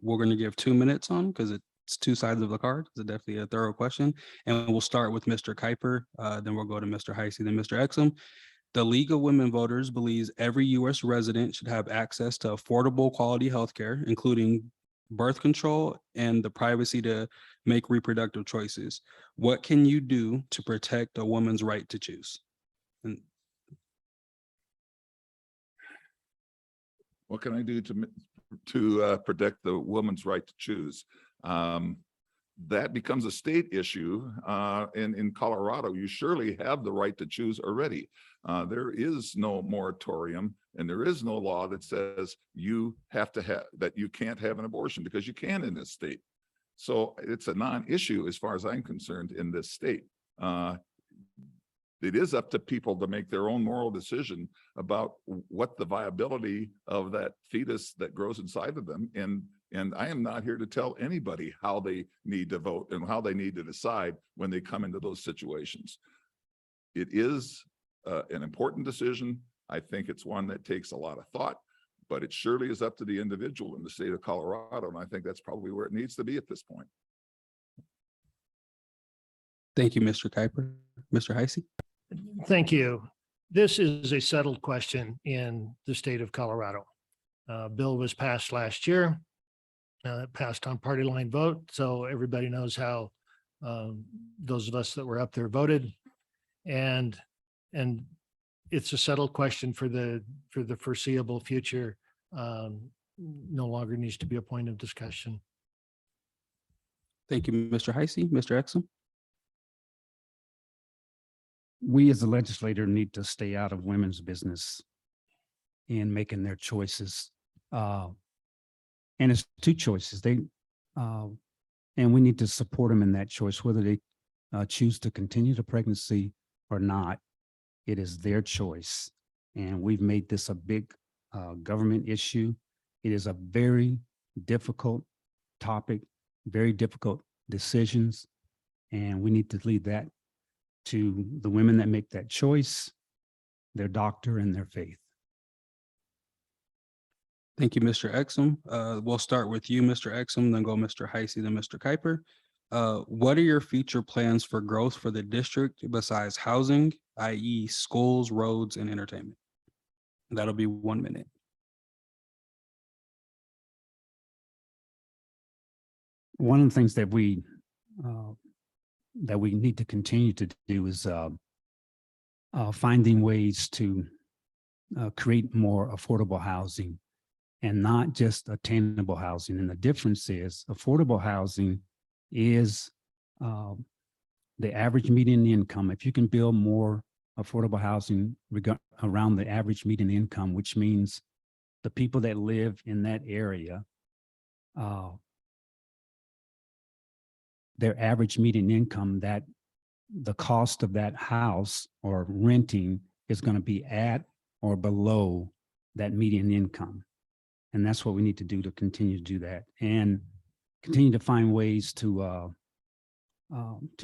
we're going to give 2 minutes on because it's 2 sides of the card. It's definitely a thorough question. And we'll start with Mr. Kuiper, then we'll go to Mr. Heisey, then Mr. Exum. The League of Women Voters believes every U.S. resident should have access to affordable quality healthcare, including birth control and the privacy to make reproductive choices. What can you do to protect a woman's right to choose? And what can I do to protect the woman's right to choose? That becomes a state issue. In Colorado, you surely have the right to choose already. There is no moratorium and there is no law that says you have to have, that you can't have an abortion because you can in this state. So it's a non-issue as far as I'm concerned in this state. It is up to people to make their own moral decision about what the viability of that fetus that grows inside of them. And I am not here to tell anybody how they need to vote and how they need to decide when they come into those situations. It is an important decision. I think it's one that takes a lot of thought, but it surely is up to the individual in the state of Colorado. And I think that's probably where it needs to be at this point. thank you, Mr. Kuiper. Mr. Heisey. Thank you. This is a settled question in the state of Colorado. Bill was passed last year. It passed on party line vote. So everybody knows how those of us that were up there voted. And it's a settled question for the foreseeable future. No longer needs to be a point of discussion. Thank you, Mr. Heisey. Mr. Exum. We as a legislator need to stay out of women's business in making their choices. And it's 2 choices. And we need to support them in that choice, whether they choose to continue the pregnancy or not. It is their choice. And we've made this a big government issue. It is a very difficult topic, very difficult decisions. And we need to leave that to the women that make that choice, their doctor and their faith. Thank you, Mr. Exum. We'll start with you, Mr. Exum, then go Mr. Heisey, then Mr. Kuiper. What are your future plans for growth for the district besides housing, i.e. schools, roads, and entertainment? That'll be 1 minute. one of the things that we need to continue to do is finding ways to create more affordable housing and not just attainable housing. And the difference is affordable housing is the average median income. If you can build more affordable housing around the average median income, which means the people that live in that area, their average median income, that the cost of that house or renting is going to be at or below that median income. And that's what we need to do to continue to do that and continue to find ways to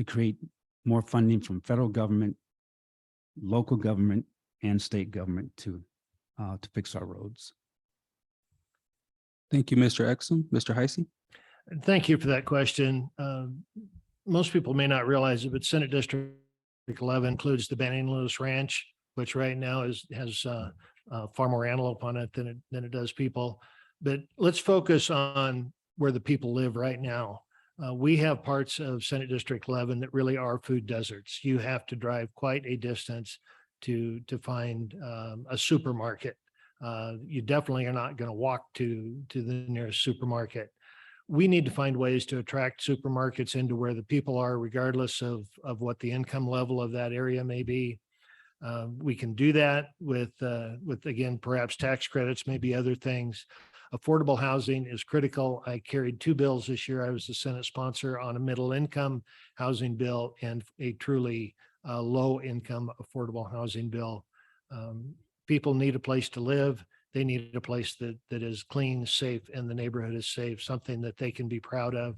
create more funding from federal government, local government, and state government to fix our roads. Thank you, Mr. Exum. Mr. Heisey? Thank you for that question. Most people may not realize it, but Senate District 11 includes the Banning Lewis Ranch, which right now has far more antelope on it than it does people. But let's focus on where the people live right now. We have parts of Senate District 11 that really are food deserts. You have to drive quite a distance to find a supermarket. You definitely are not going to walk to the nearest supermarket. We need to find ways to attract supermarkets into where the people are, regardless of what the income level of that area may be. We can do that with again, perhaps tax credits, maybe other things. Affordable housing is critical. I carried 2 bills this year. I was the Senate sponsor on a middle income housing bill and a truly low income affordable housing bill. People need a place to live. They need a place that is clean, safe, and the neighborhood is safe, something that they can be proud of.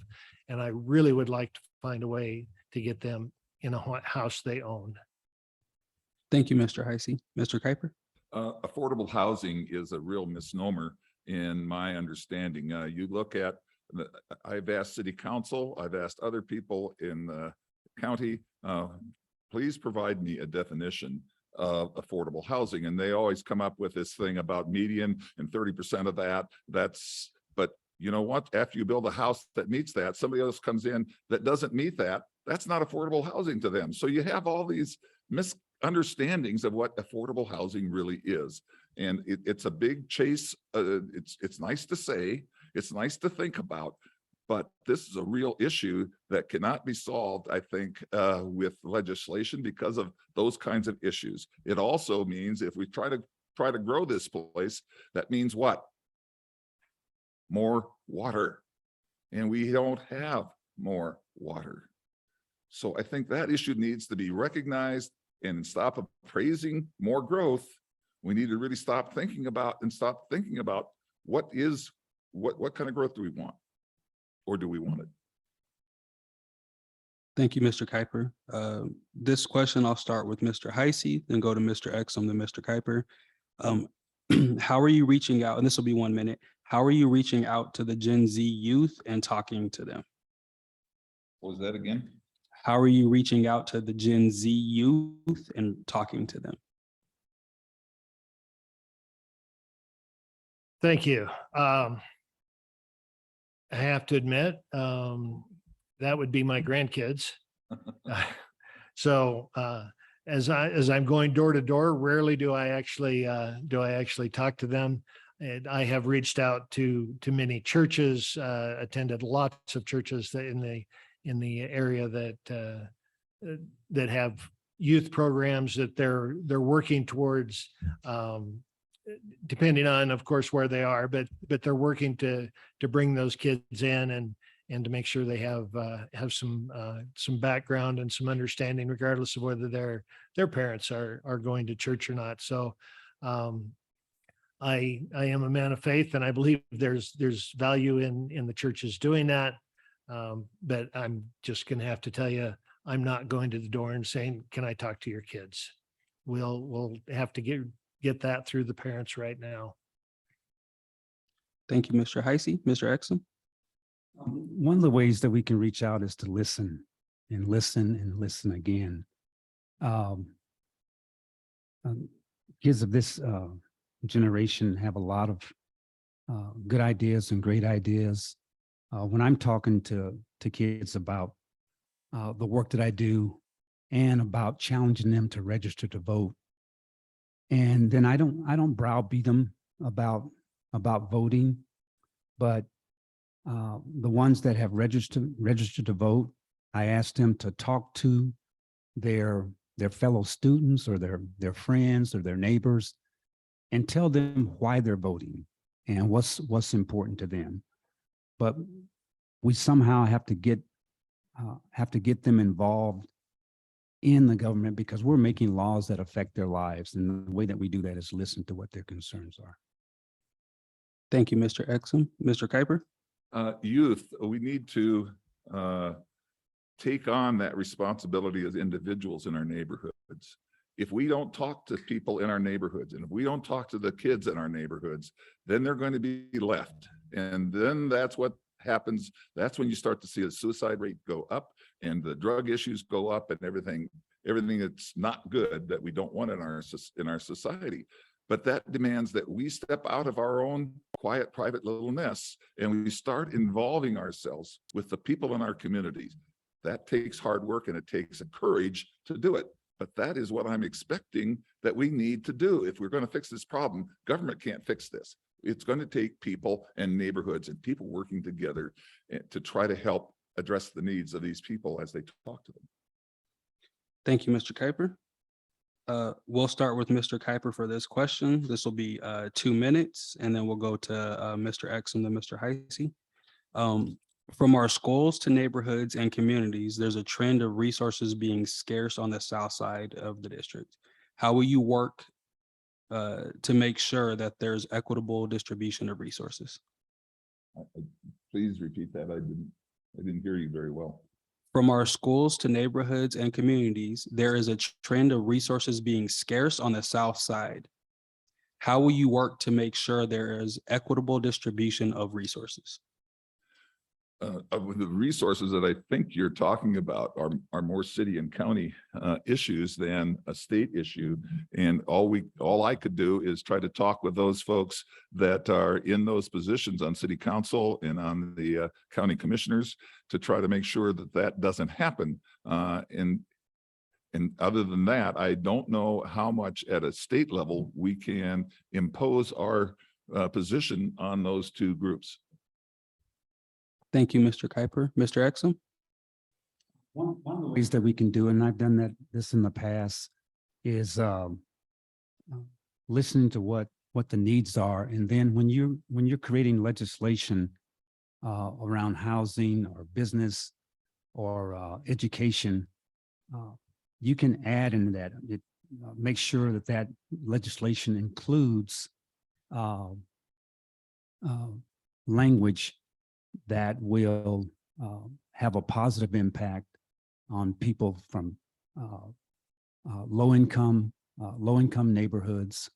And I really would like to find a way to get them in a house they own. Thank you, Mr. Heisey. Mr. Kuiper? Affordable housing is a real misnomer in my understanding. You look at, I've asked city council, I've asked other people in the county, please provide me a definition of affordable housing. And they always come up with this thing about median and 30% of that's, but you know what? After you build a house that meets that, somebody else comes in that doesn't meet that. That's not affordable housing to them. So you have all these misunderstandings of what affordable housing really is. And it's a big chase. It's nice to say, it's nice to think about, but this is a real issue that cannot be solved, I think, with legislation because of those kinds of issues. It also means if we try to grow this place, that means what? More water. And we don't have more water. So I think that issue needs to be recognized and stop praising more growth. We need to really stop thinking about what kind of growth do we want? Or do we want it? Thank you, Mr. Kuiper. This question, I'll start with Mr. Heisey, then go to Mr. Exum, then Mr. Kuiper. How are you reaching out? And this will be 1 minute. How are you reaching out to the Gen Z youth and talking to them? What was that again? How are you reaching out to the Gen Z youth and talking to them? Thank you. I have to admit, that would be my grandkids. So as I'm going door to door, rarely do I actually talk to them. And I have reached out to many churches, attended lots of churches that in the area that have youth programs that they're working towards, depending on, of course, where they are, but they're working to bring those kids in and to make sure they have some background and some understanding, regardless of whether their parents are going to church or not. So I am a man of faith, and I believe there's value in the churches doing that. But I'm just going to have to tell you, I'm not going to the door and saying, "Can I talk to your kids?" We'll have to get that through the parents right now. Thank you, Mr. Heisey. Mr. Exum? One of the ways that we can reach out is to listen and listen and listen again. Kids of this generation have a lot of good ideas and great ideas. when I'm talking to kids about the work that I do and about challenging them to register to vote. And then I don't browbeat them about voting, but the ones that have registered to vote, I ask them to talk to their fellow students or their friends or their neighbors and tell them why they're voting and what's important to them. But we somehow have to get them involved in the government because we're making laws that affect their lives. And the way that we do that is listen to what their concerns are. Thank you, Mr. Exum. Mr. Kuiper? Youth, we need to take on that responsibility as individuals in our neighborhoods. If we don't talk to people in our neighborhoods, and if we don't talk to the kids in our neighborhoods, then they're going to be left. And then that's what happens. That's when you start to see the suicide rate go up and the drug issues go up and everything that's not good that we don't want in our society. But that demands that we step out of our own quiet, private little nests and we start involving ourselves with the people in our communities. That takes hard work and it takes a courage to do it. But that is what I'm expecting that we need to do. If we're going to fix this problem, government can't fix this. It's going to take people and neighborhoods and people working together to try to help address the needs of these people as they talk to them. Thank you, Mr. Kuiper. We'll start with Mr. Kuiper for this question. This will be 2 minutes, and then we'll go to Mr. Exum and Mr. Heisey. From our schools to neighborhoods and communities, there's a trend of resources being scarce on the south side of the district. How will you work to make sure that there's equitable distribution of resources? Please repeat that. I didn't hear you very well. From our schools to neighborhoods and communities, there is a trend of resources being scarce on the south side. How will you work to make sure there is equitable distribution of resources? Of the resources that I think you're talking about are more city and county issues than a state issue. And all I could do is try to talk with those folks that are in those positions on city council and on the county commissioners to try to make sure that that doesn't happen. And other than that, I don't know how much at a state level we can impose our position on those two groups. Thank you, Mr. Kuiper. Mr. Exum? One of the ways that we can do, and I've done this in the past, is listening to what the needs are. And then when you're creating legislation around housing or business or education, you can add into that. Make sure that legislation includes language that will have a positive impact on people from low income neighborhoods.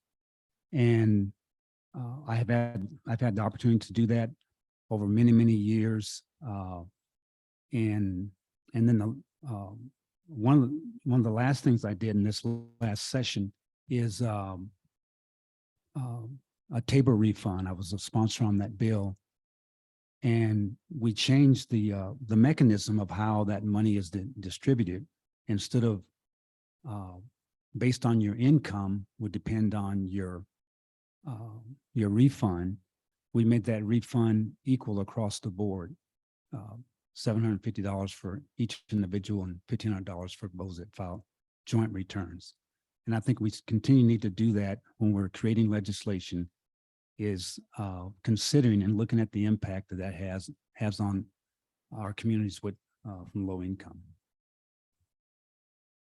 And I've had the opportunity to do that over many years. And then one of the last things I did in this last session is a table refund. I was a sponsor on that bill. And we changed the mechanism of how that money is distributed. Instead of based on your income would depend on your refund, we made that refund equal across the board, $750 for each individual and $1,500 for those that file joint returns. And I think we need to do that when we're creating legislation, is considering and looking at the impact that has on our communities with from low income.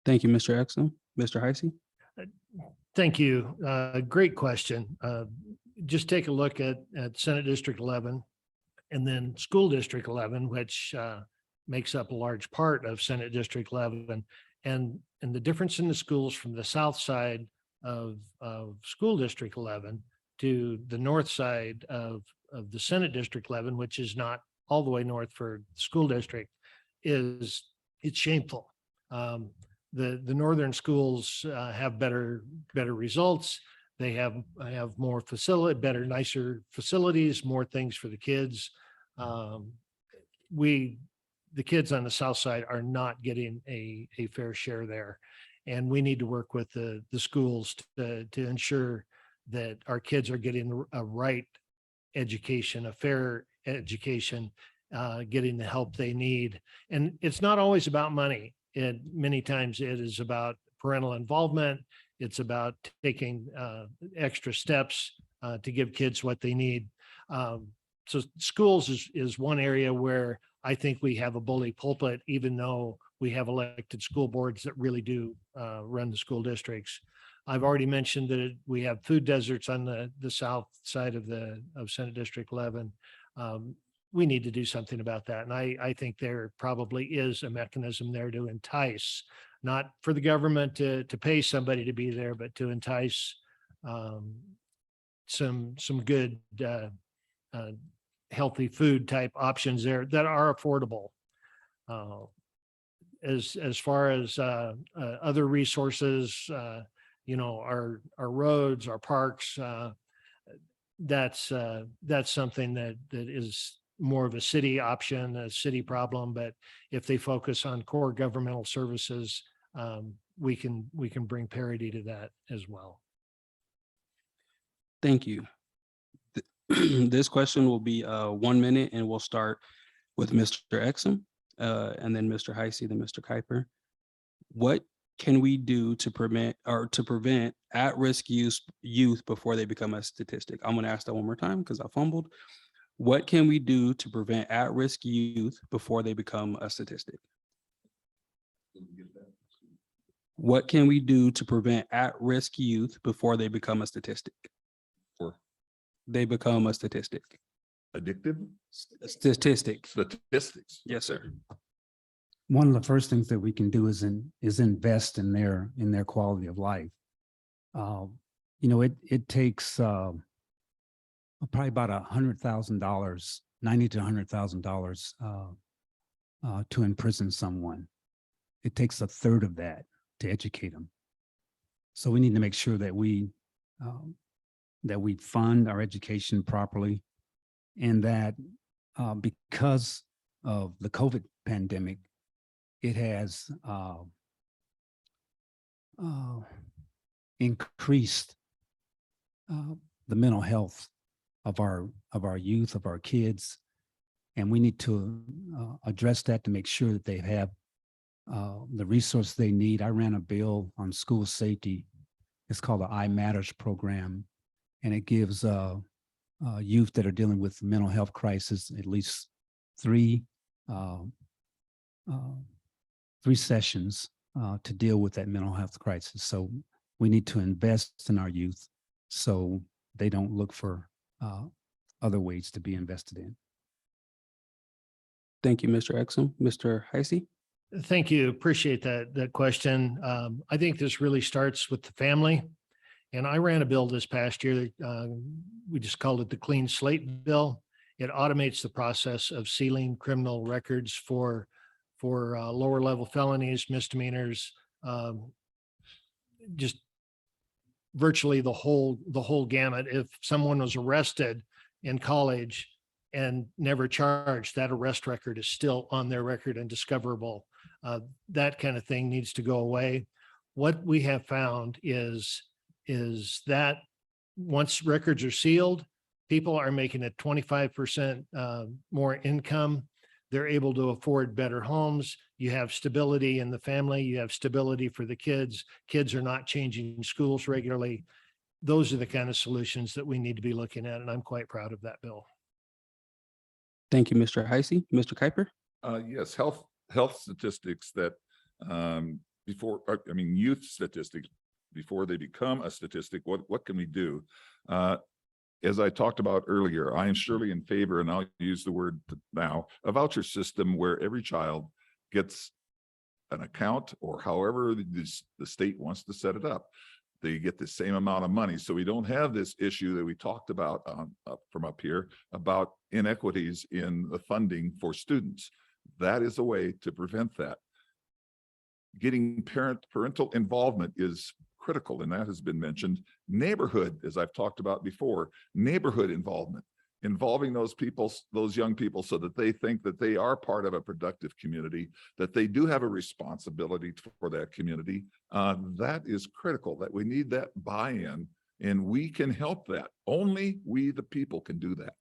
Thank you, Mr. Exum. Mr. Heisey? Thank you. Great question. Just take a look at Senate District 11 and then School District 11, which makes up a large part of Senate District 11. And the difference in the schools from the south side of School District 11 to the north side of the Senate District 11, which is not all the way north for the school district, it's shameful. The northern schools have better results. They have more nicer facilities, more things for the kids. the kids on the south side are not getting a fair share there. And we need to work with the schools to ensure that our kids are getting a right education, a fair education, getting the help they need. And it's not always about money. Many times it is about parental involvement. It's about taking extra steps to give kids what they need. So schools is one area where I think we have a bully pulpit, even though we have elected school boards that really do run the school districts. I've already mentioned that we have food deserts on the south side of Senate District 11. We need to do something about that. And I think there probably is a mechanism there to entice, not for the government to pay somebody to be there, but to entice some good healthy food type options there that are affordable. As far as other resources, our roads, our parks, that's something that is more of a city option, a city problem. But if they focus on core governmental services, we can bring parity to that as well. Thank you. This question will be 1 minute, and we'll start with Mr. Exum, and then Mr. Heisey, then Mr. Kuiper. What can we do to prevent at-risk youth before they become a statistic? I'm going to ask that one more time because I fumbled. What can we do to prevent at-risk youth before they become a statistic? What can we do to prevent at-risk youth before they become a statistic? They become a statistic. Addictive? Statistic. Statistics. Yes, sir. One of the first things that we can do is invest in their quality of life. It takes probably about $100,000, $90,000 to $100,000 to imprison someone. It takes a third of that to educate them. So we need to make sure that we fund our education properly, and that because of the COVID pandemic, it has increased the mental health of our youth, of our kids, and we need to address that to make sure that they have the resources they need. I ran a bill on school safety. It's called the I Matters program, and it gives youth that are dealing with mental health crisis at least three sessions to deal with that mental health crisis. So we need to invest in our youth so they don't look for other ways to be invested in. Thank you, Mr. Exum. Mr. Heisey? Thank you. Appreciate that question. I think this really starts with the family. And I ran a bill this past year. We just called it the Clean Slate Bill. It automates the process of sealing criminal records for lower level felonies, misdemeanors, just virtually the whole gamut. If someone was arrested in college and never charged, that arrest record is still on their record and discoverable. That kind of thing needs to go away. What we have found is that once records are sealed, people are making a 25% more income. They're able to afford better homes. You have stability in the family. You have stability for the kids. Kids are not changing schools regularly. Those are the kind of solutions that we need to be looking at, and I'm quite proud of that bill. Thank you, Mr. Heisey. Mr. Kuiper? Yes, health statistics that youth statistics before they become a statistic. What can we do? As I talked about earlier, I am surely in favor, and I'll use the word now, a voucher system where every child gets an account, or however the state wants to set it up. They get the same amount of money. So we don't have this issue that we talked about from up here about inequities in the funding for students. That is a way to prevent that. Getting parental involvement is critical, and that has been mentioned. Neighborhood, as I've talked about before, neighborhood involvement. involving those people, those young people, so that they think that they are part of a productive community, that they do have a responsibility for that community. That is critical, that we need that buy-in, and we can help that. Only we, the people, can do that.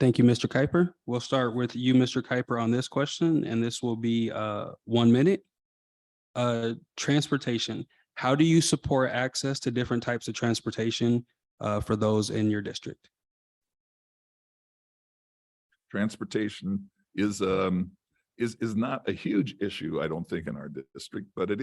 Thank you, Mr. Kuiper. We'll start with you, Mr. Kuiper, on this question, and this will be 1 minute. Transportation. How do you support access to different types of transportation for those in your district? Transportation is not a huge issue, I don't think, in our district, but it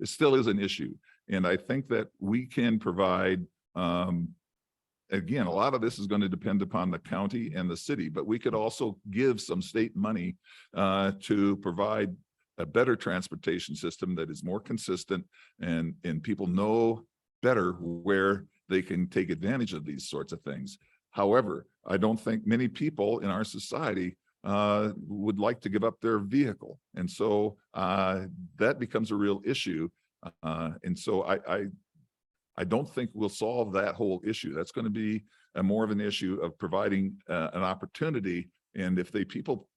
still is an issue. And I think that we can provide, again, a lot of this is going to depend upon the county and the city, but we could also give some state money to provide a better transportation system that is more consistent, and people know better where they can take advantage of these sorts of things. However, I don't think many people in our society would like to give up their vehicle. And so that becomes a real issue. And so I don't think we'll solve that whole issue. That's going to be more of an issue of providing an opportunity. And if people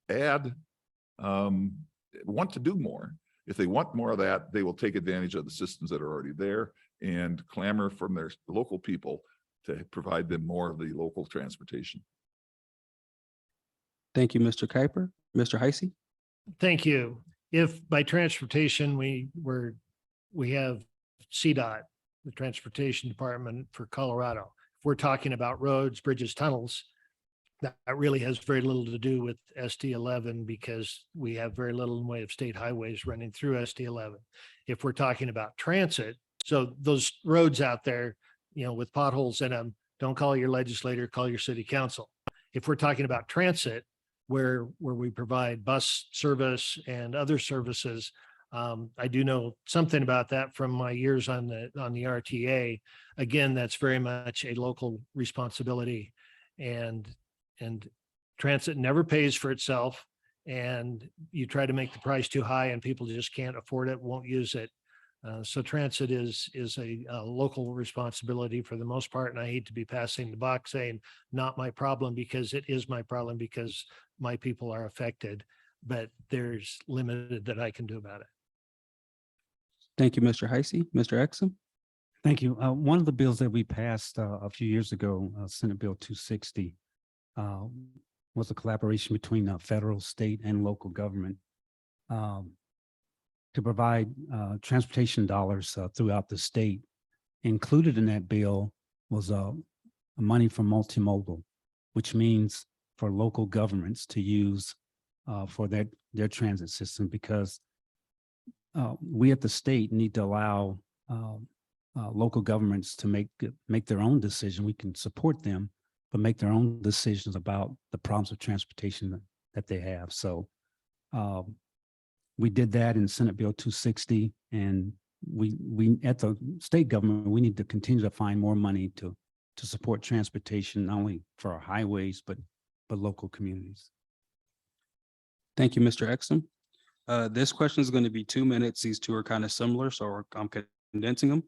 want to do more, if they want more of that, they will take advantage of the systems that are already there and clamor from their local people to provide them more of the local transportation. Thank you, Mr. Kuiper. Mr. Heisey? Thank you. If by transportation, we have CDOT, the Transportation Department for Colorado. If we're talking about roads, bridges, tunnels, that really has very little to do with SD11 because we have very little in the way of state highways running through SD11. If we're talking about transit, so those roads out there, with potholes in them, don't call your legislator, call your city council. If we're talking about transit, where we provide bus service and other services, I do know something about that from my years on the RTA. Again, that's very much a local responsibility, and transit never pays for itself. And you try to make the price too high, and people just can't afford it, won't use it. So transit is a local responsibility for the most part. And I hate to be passing the buck saying not my problem, because it is my problem because my people are affected, but there's limited that I can do about it. Thank you, Mr. Heisey. Mr. Exum? Thank you. One of the bills that we passed a few years ago, Senate Bill 260, was a collaboration between federal, state, and local government to provide transportation dollars throughout the state. Included in that bill was money for multimodal, which means for local governments to use for their transit system, because we at the state need to allow local governments to make their own decision. We can support them, but make their own decisions about the problems of transportation that they have. So we did that in Senate Bill 260, and we at the state government, we need to continue to find more money to support transportation, not only for our highways, but local communities. Thank you, Mr. Exum. This question is going to be 2 minutes. These two are kind of similar, so I'm condensing them.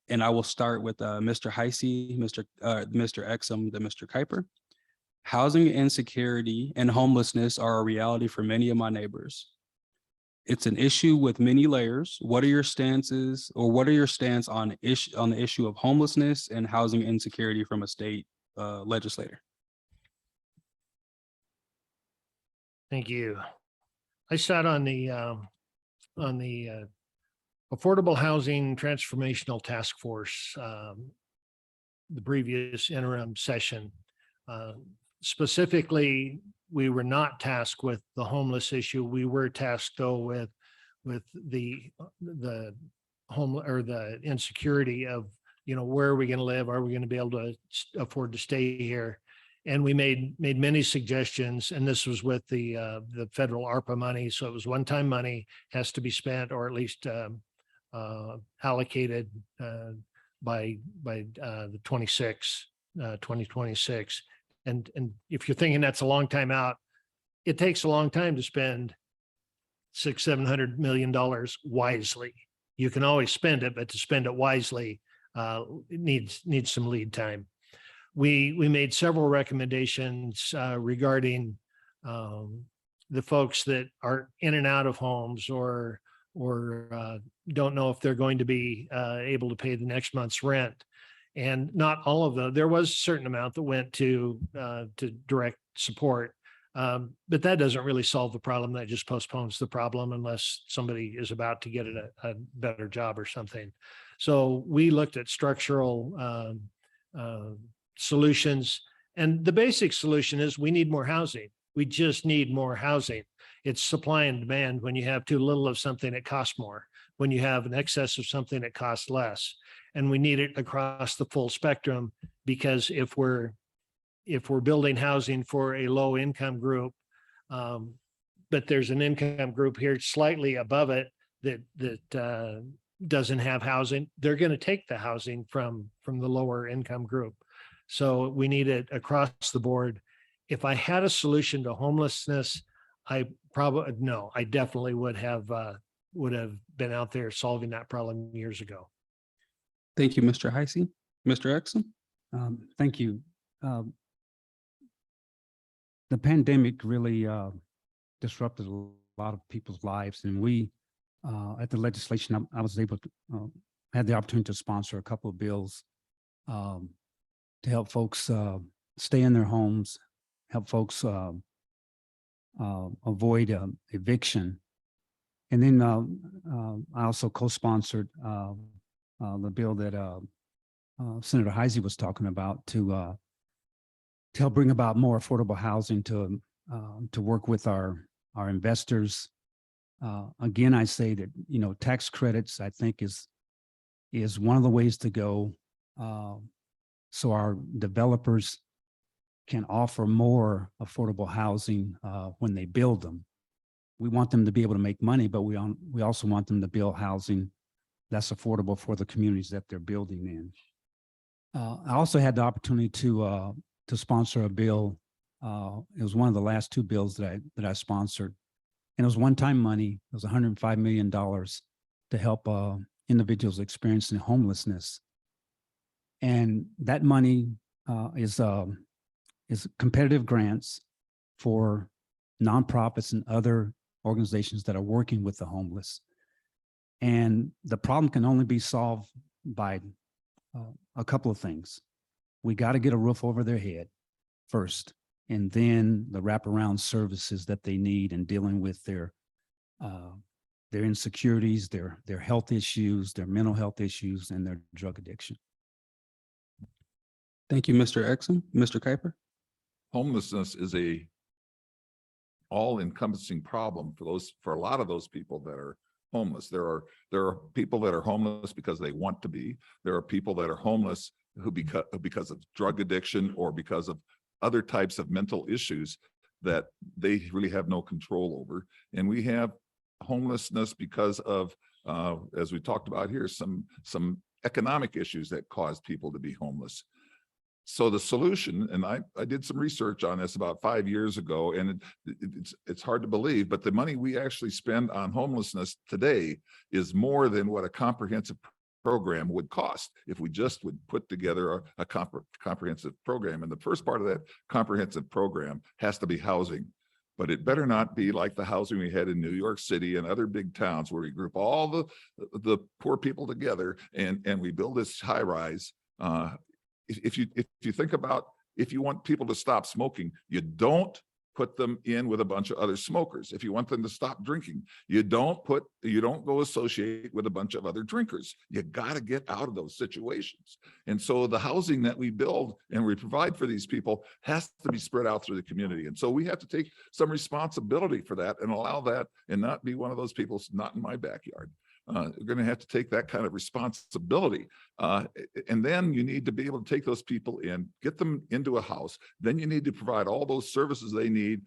And I will start with Mr. Heisey, Mr. Exum, then Mr. Kuiper. Housing insecurity and homelessness are a reality for many of my neighbors. It's an issue with many layers. What are your stances, or what are your stance on the issue of homelessness and housing insecurity from a state legislator? Thank you. I sat on the Affordable Housing Transformational Task Force, the previous interim session. Specifically, we were not tasked with the homeless issue. We were tasked though with the home, or the insecurity of, where are we going to live? Are we going to be able to afford to stay here? And we made many suggestions, and this was with the federal ARPA money. So it was one-time money, has to be spent, or at least allocated by the 2026. And if you're thinking that's a long time out, it takes a long time to spend $600-700 million wisely. You can always spend it, but to spend it wisely, it needs some lead time. we made several recommendations regarding the folks that are in and out of homes or don't know if they're going to be able to pay the next month's rent. And not all of them. There was a certain amount that went to direct support. But that doesn't really solve the problem. That just postpones the problem unless somebody is about to get a better job or something. So we looked at structural solutions. And the basic solution is we need more housing. We just need more housing. It's supply and demand. When you have too little of something, it costs more. When you have an excess of something, it costs less. And we need it across the full spectrum, because if we're building housing for a low income group, but there's an income group here slightly above it that doesn't have housing, they're going to take the housing from the lower income group. So we need it across the board. If I had a solution to homelessness, I definitely would have been out there solving that problem years ago. Thank you, Mr. Heisey. Mr. Exum? Thank you. The pandemic really disrupted a lot of people's lives, and we, at the legislation, I was able to had the opportunity to sponsor a couple of bills to help folks stay in their homes, help folks avoid eviction. And then I also co-sponsored the bill that Senator Heisey was talking about to help bring about more affordable housing to work with our investors. Again, I say that, tax credits, I think is one of the ways to go. So our developers can offer more affordable housing when they build them. We want them to be able to make money, but we also want them to build housing that's affordable for the communities that they're building in. I also had the opportunity to sponsor a bill. It was one of the last two bills that I sponsored, and it was one-time money. It was $105 million to help individuals experiencing homelessness, and that money is competitive grants for nonprofits and other organizations that are working with the homeless. And the problem can only be solved by a couple of things. We got to get a roof over their head first, and then the wraparound services that they need in dealing with their insecurities, their health issues, their mental health issues, and their drug addiction. Thank you, Mr. Exum. Mr. Kuiper? Homelessness is a all-encompassing problem for a lot of those people that are homeless. There are people that are homeless because they want to be. There are people that are homeless who because of drug addiction or because of other types of mental issues that they really have no control over. And we have homelessness because of, as we talked about here, some economic issues that cause people to be homeless. So the solution, and I did some research on this about 5 years ago, and it's hard to believe, but the money we actually spend on homelessness today is more than what a comprehensive program would cost if we just would put together a comprehensive program. And the first part of that comprehensive program has to be housing, but it better not be like the housing we had in New York City and other big towns where we group all the poor people together and we build this high rise. If you think about, if you want people to stop smoking, you don't put them in with a bunch of other smokers. If you want them to stop drinking, you don't go associate with a bunch of other drinkers. You got to get out of those situations. And so the housing that we build and we provide for these people has to be spread out through the community. And so we have to take some responsibility for that and allow that, and not be one of those people, not in my backyard. You're going to have to take that kind of responsibility. And then you need to be able to take those people in, get them into a house. Then you need to provide all those services they need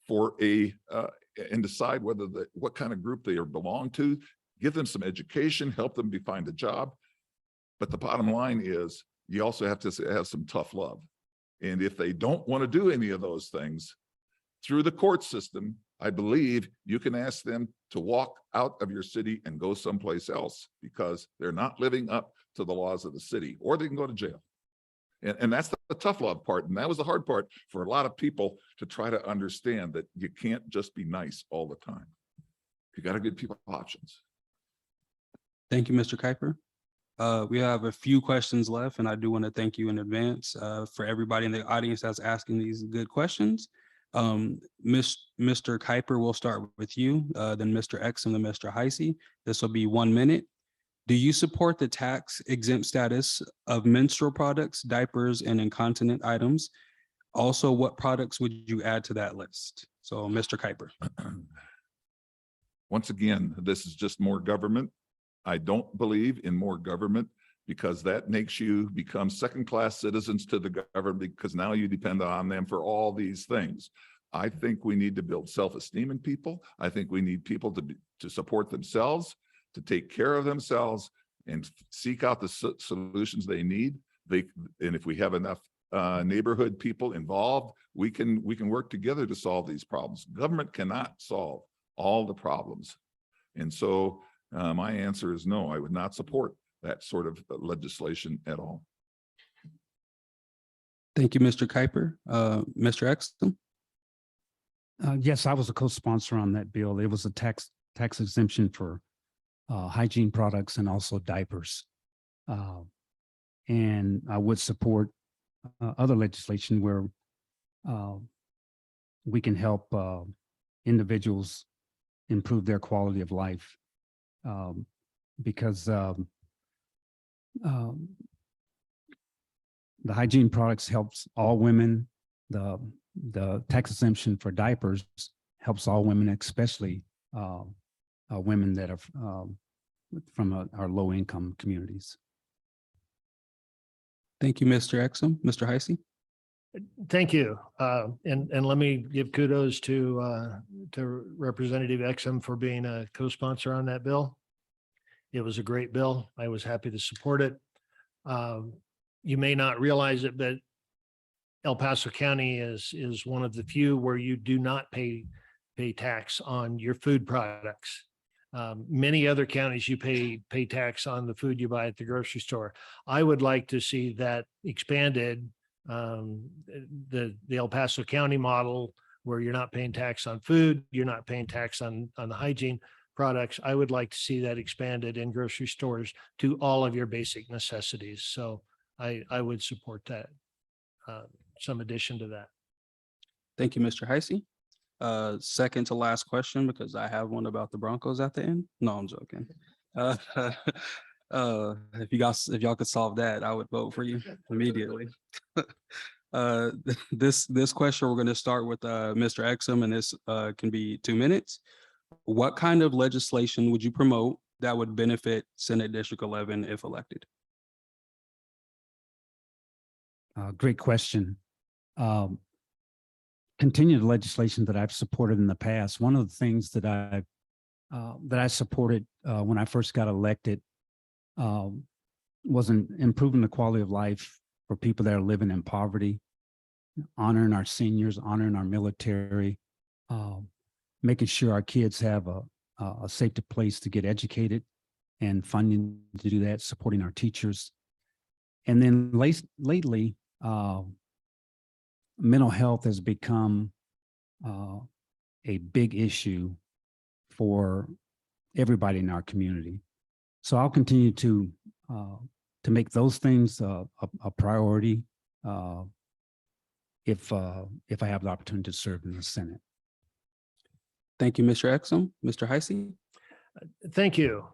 for and decide what kind of group they belong to, give them some education, help them find a job. But the bottom line is you also have to have some tough love. And if they don't want to do any of those things, through the court system, I believe you can ask them to walk out of your city and go someplace else because they're not living up to the laws of the city, or they can go to jail. And that's the tough love part. And that was the hard part for a lot of people to try to understand that you can't just be nice all the time. You got to give people options. Thank you, Mr. Kuiper. We have a few questions left, and I do want to thank you in advance for everybody in the audience that's asking these good questions. Mr. Kuiper, we'll start with you, then Mr. Exum, then Mr. Heisey. This will be 1 minute. Do you support the tax exempt status of menstrual products, diapers, and incontinent items? Also, what products would you add to that list? So, Mr. Kuiper. Once again, this is just more government. I don't believe in more government because that makes you become second-class citizens to the government because now you depend on them for all these things. I think we need to build self-esteem in people. I think we need people to support themselves, to take care of themselves and seek out the solutions they need. And if we have enough neighborhood people involved, we can work together to solve these problems. Government cannot solve all the problems. And so my answer is no, I would not support that sort of legislation at all. Thank you, Mr. Kuiper. Mr. Exum? Yes, I was a co-sponsor on that bill. It was a tax exemption for hygiene products and also diapers. And I would support other legislation where we can help individuals improve their quality of life. Because the hygiene products helps all women. The tax exemption for diapers helps all women, especially women that are from our low income communities. Thank you, Mr. Exum. Mr. Heisey? Thank you. And let me give kudos to Representative Exum for being a co-sponsor on that bill. It was a great bill. I was happy to support it. You may not realize it, but El Paso County is one of the few where you do not pay tax on your food products. Many other counties, you pay tax on the food you buy at the grocery store. I would like to see that expanded. The El Paso County model where you're not paying tax on food, you're not paying tax on the hygiene products. I would like to see that expanded in grocery stores to all of your basic necessities. So I would support that, some addition to that. Thank you, Mr. Heisey. Second to last question, because I have one about the Broncos at the end. No, I'm joking. If y'all could solve that, I would vote for you immediately. This question, we're going to start with Mr. Exum, and this can be 2 minutes. What kind of legislation would you promote that would benefit Senate District 11 if elected? Great question. Continued legislation that I've supported in the past. One of the things that I supported when I first got elected was improving the quality of life for people that are living in poverty, honoring our seniors, honoring our military, making sure our kids have a safe place to get educated and funding to do that, supporting our teachers. And then lately, mental health has become a big issue for everybody in our community. So I'll continue to make those things a priority if I have the opportunity to serve in the Senate. Thank you, Mr. Exum. Mr. Heisey? Thank you.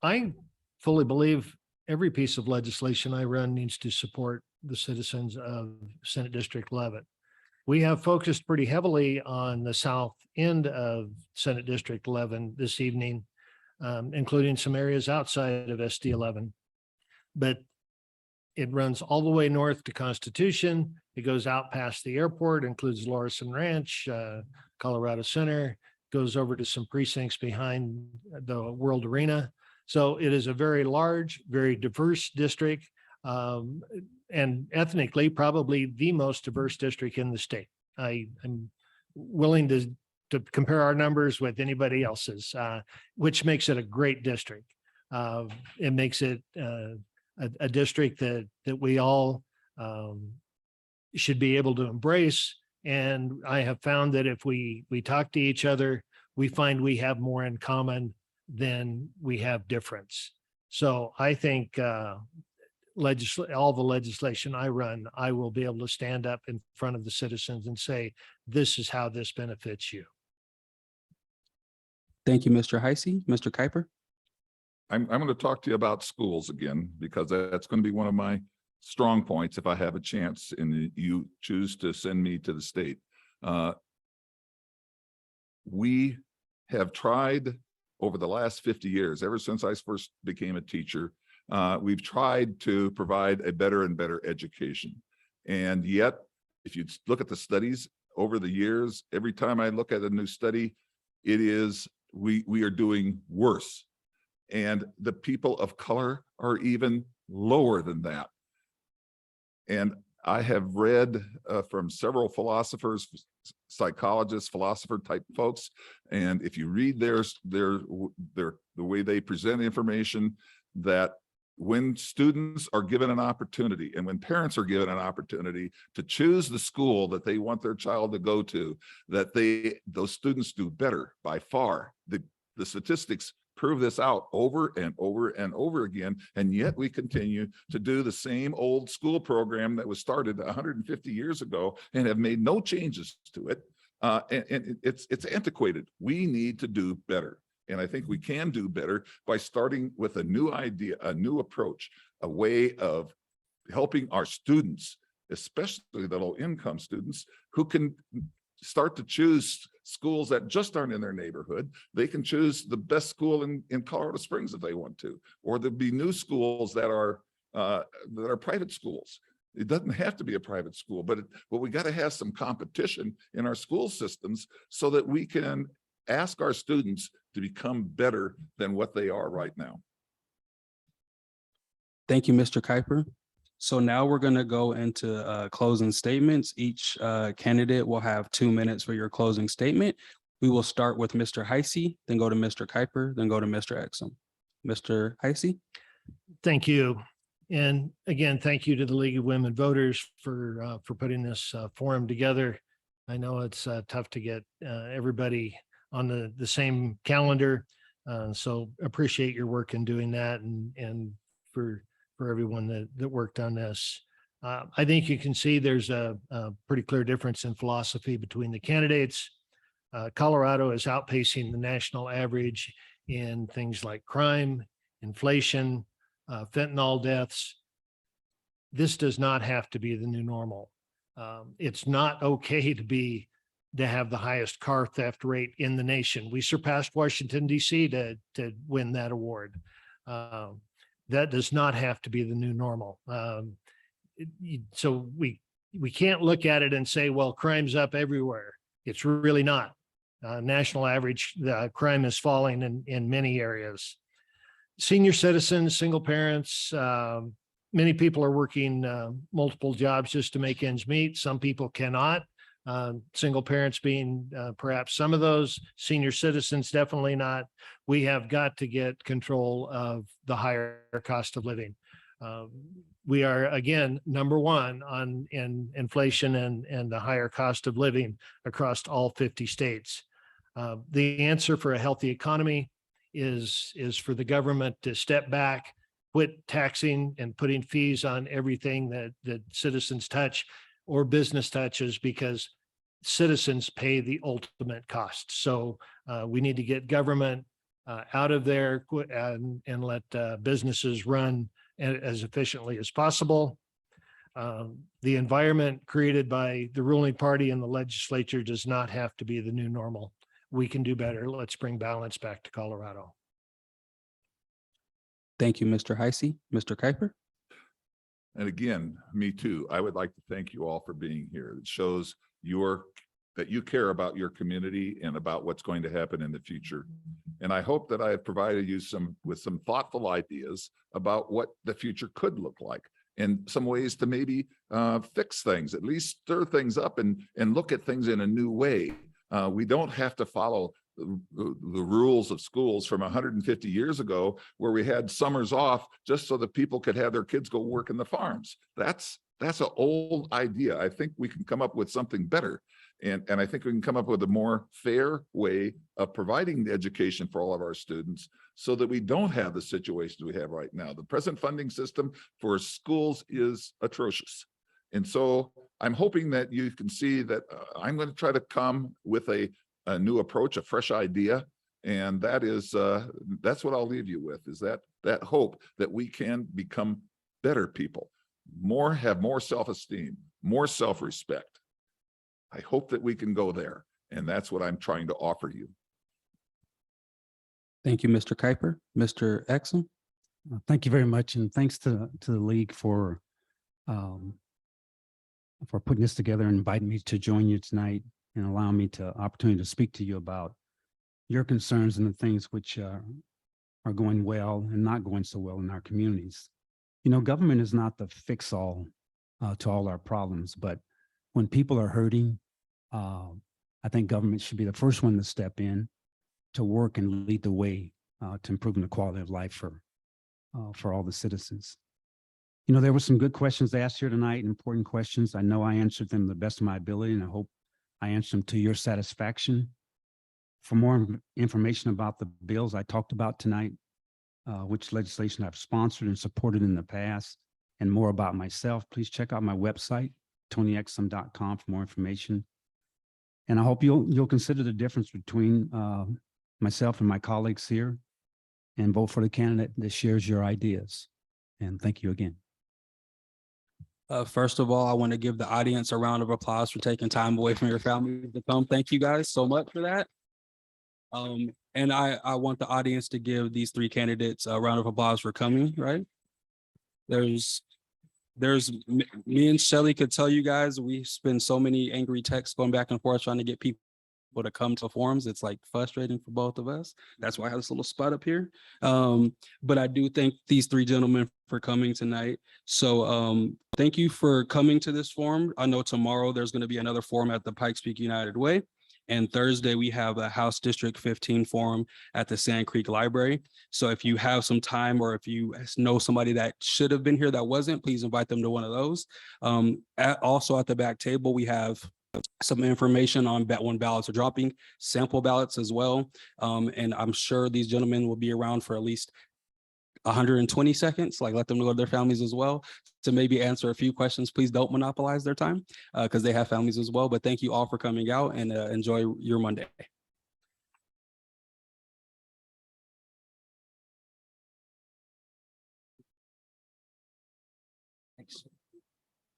I fully believe every piece of legislation I run needs to support the citizens of Senate District 11. We have focused pretty heavily on the south end of Senate District 11 this evening, including some areas outside of SD 11. But it runs all the way north to Constitution. It goes out past the airport, includes Lorison Ranch, Colorado Center, goes over to some precincts behind the World Arena. So it is a very large, very diverse district, and ethnically, probably the most diverse district in the state. I'm willing to compare our numbers with anybody else's, which makes it a great district. It makes it a district that we all should be able to embrace. And I have found that if we talk to each other, we find we have more in common than we have difference. So I think all the legislation I run, I will be able to stand up in front of the citizens and say, this is how this benefits you. Thank you, Mr. Heisey. Mr. Kuiper? I'm going to talk to you about schools again, because that's going to be one of my strong points if I have a chance and you choose to send me to the state. We have tried over the last 50 years, ever since I first became a teacher, we've tried to provide a better and better education. And yet, if you look at the studies over the years, every time I look at a new study, it is, we are doing worse. And the people of color are even lower than that. And I have read from several philosophers, psychologists, philosopher type folks. And if you read the way they present information, that when students are given an opportunity and when parents are given an opportunity to choose the school that they want their child to go to, that those students do better by far. The statistics prove this out over and over and over again. And yet we continue to do the same old school program that was started 150 years ago and have made no changes to it. And it's antiquated. We need to do better. And I think we can do better by starting with a new idea, a new approach, a way of helping our students, especially the low income students, who can start to choose schools that just aren't in their neighborhood. They can choose the best school in Colorado Springs if they want to, or there'll be new schools that are private schools. It doesn't have to be a private school, but we got to have some competition in our school systems so that we can ask our students to become better than what they are right now. Thank you, Mr. Kuiper. So now we're going to go into closing statements. Each candidate will have 2 minutes for your closing statement. We will start with Mr. Heisey, then go to Mr. Kuiper, then go to Mr. Exum. Mr. Heisey? Thank you. And again, thank you to the League of Women Voters for putting this forum together. I know it's tough to get everybody on the same calendar. So appreciate your work in doing that, and for everyone that worked on this. I think you can see there's a pretty clear difference in philosophy between the candidates. Colorado is outpacing the national average in things like crime, inflation, fentanyl deaths. This does not have to be the new normal. It's not okay to have the highest car theft rate in the nation. We surpassed Washington, D.C. to win that award. That does not have to be the new normal. So we can't look at it and say, well, crime's up everywhere. It's really not. National average, the crime is falling in many areas. Senior citizens, single parents, many people are working multiple jobs just to make ends meet. Some people cannot. Single parents being perhaps some of those, senior citizens definitely not. We have got to get control of the higher cost of living. We are, again, number one in inflation and the higher cost of living across all 50 states. The answer for a healthy economy is for the government to step back, quit taxing and putting fees on everything that citizens touch or business touches, because citizens pay the ultimate cost. So we need to get government out of there and let businesses run as efficiently as possible. The environment created by the ruling party and the legislature does not have to be the new normal. We can do better. Let's bring balance back to Colorado. Thank you, Mr. Heisey. Mr. Kuiper? And again, me too. I would like to thank you all for being here. It shows that you care about your community and about what's going to happen in the future. And I hope that I have provided you with some thoughtful ideas about what the future could look like, and some ways to maybe fix things, at least stir things up and look at things in a new way. We don't have to follow the rules of schools from 150 years ago, where we had summers off just so that people could have their kids go work in the farms. That's an old idea. I think we can come up with something better. And I think we can come up with a more fair way of providing the education for all of our students so that we don't have the situations we have right now. The present funding system for schools is atrocious. And so I'm hoping that you can see that I'm going to try to come with a new approach, a fresh idea. And that is, that's what I'll leave you with, is that hope that we can become better people, have more self-esteem, more self-respect. I hope that we can go there. And that's what I'm trying to offer you. Thank you, Mr. Kuiper. Mr. Exum. Thank you very much. And thanks to the league for putting this together and inviting me to join you tonight and allowing me to opportunity to speak to you about your concerns and the things which are going well and not going so well in our communities. You know, government is not the fix-all to all our problems, but when people are hurting, I think government should be the first one to step in to work and lead the way to improving the quality of life for all the citizens. You know, there were some good questions asked here tonight, important questions. I know I answered them to the best of my ability, and I hope I answered them to your satisfaction. For more information about the bills I talked about tonight, which legislation I've sponsored and supported in the past, and more about myself, please check out my website, tonyexum.com, for more information. And I hope you'll consider the difference between myself and my colleagues here and vote for the candidate that shares your ideas. And thank you again. First of all, I want to give the audience a round of applause for taking time away from your family to come. Thank you guys so much for that. And I want the audience to give these three candidates a round of applause for coming, right? Me and Shelly could tell you guys, we spend so many angry texts going back and forth trying to get people to come to forums. It's like frustrating for both of us. That's why I have this little spot up here. But I do thank these three gentlemen for coming tonight. So thank you for coming to this forum. I know tomorrow there's going to be another forum at the Pikes Peak United Way. And Thursday, we have a House District 15 forum at the Sand Creek Library. So if you have some time, or if you know somebody that should have been here that wasn't, please invite them to one of those. Also at the back table, we have some information on when ballots are dropping, sample ballots as well. And I'm sure these gentlemen will be around for at least 120 seconds, like let them go to their families as well to maybe answer a few questions. Please don't monopolize their time because they have families as well. But thank you all for coming out, and enjoy your Monday.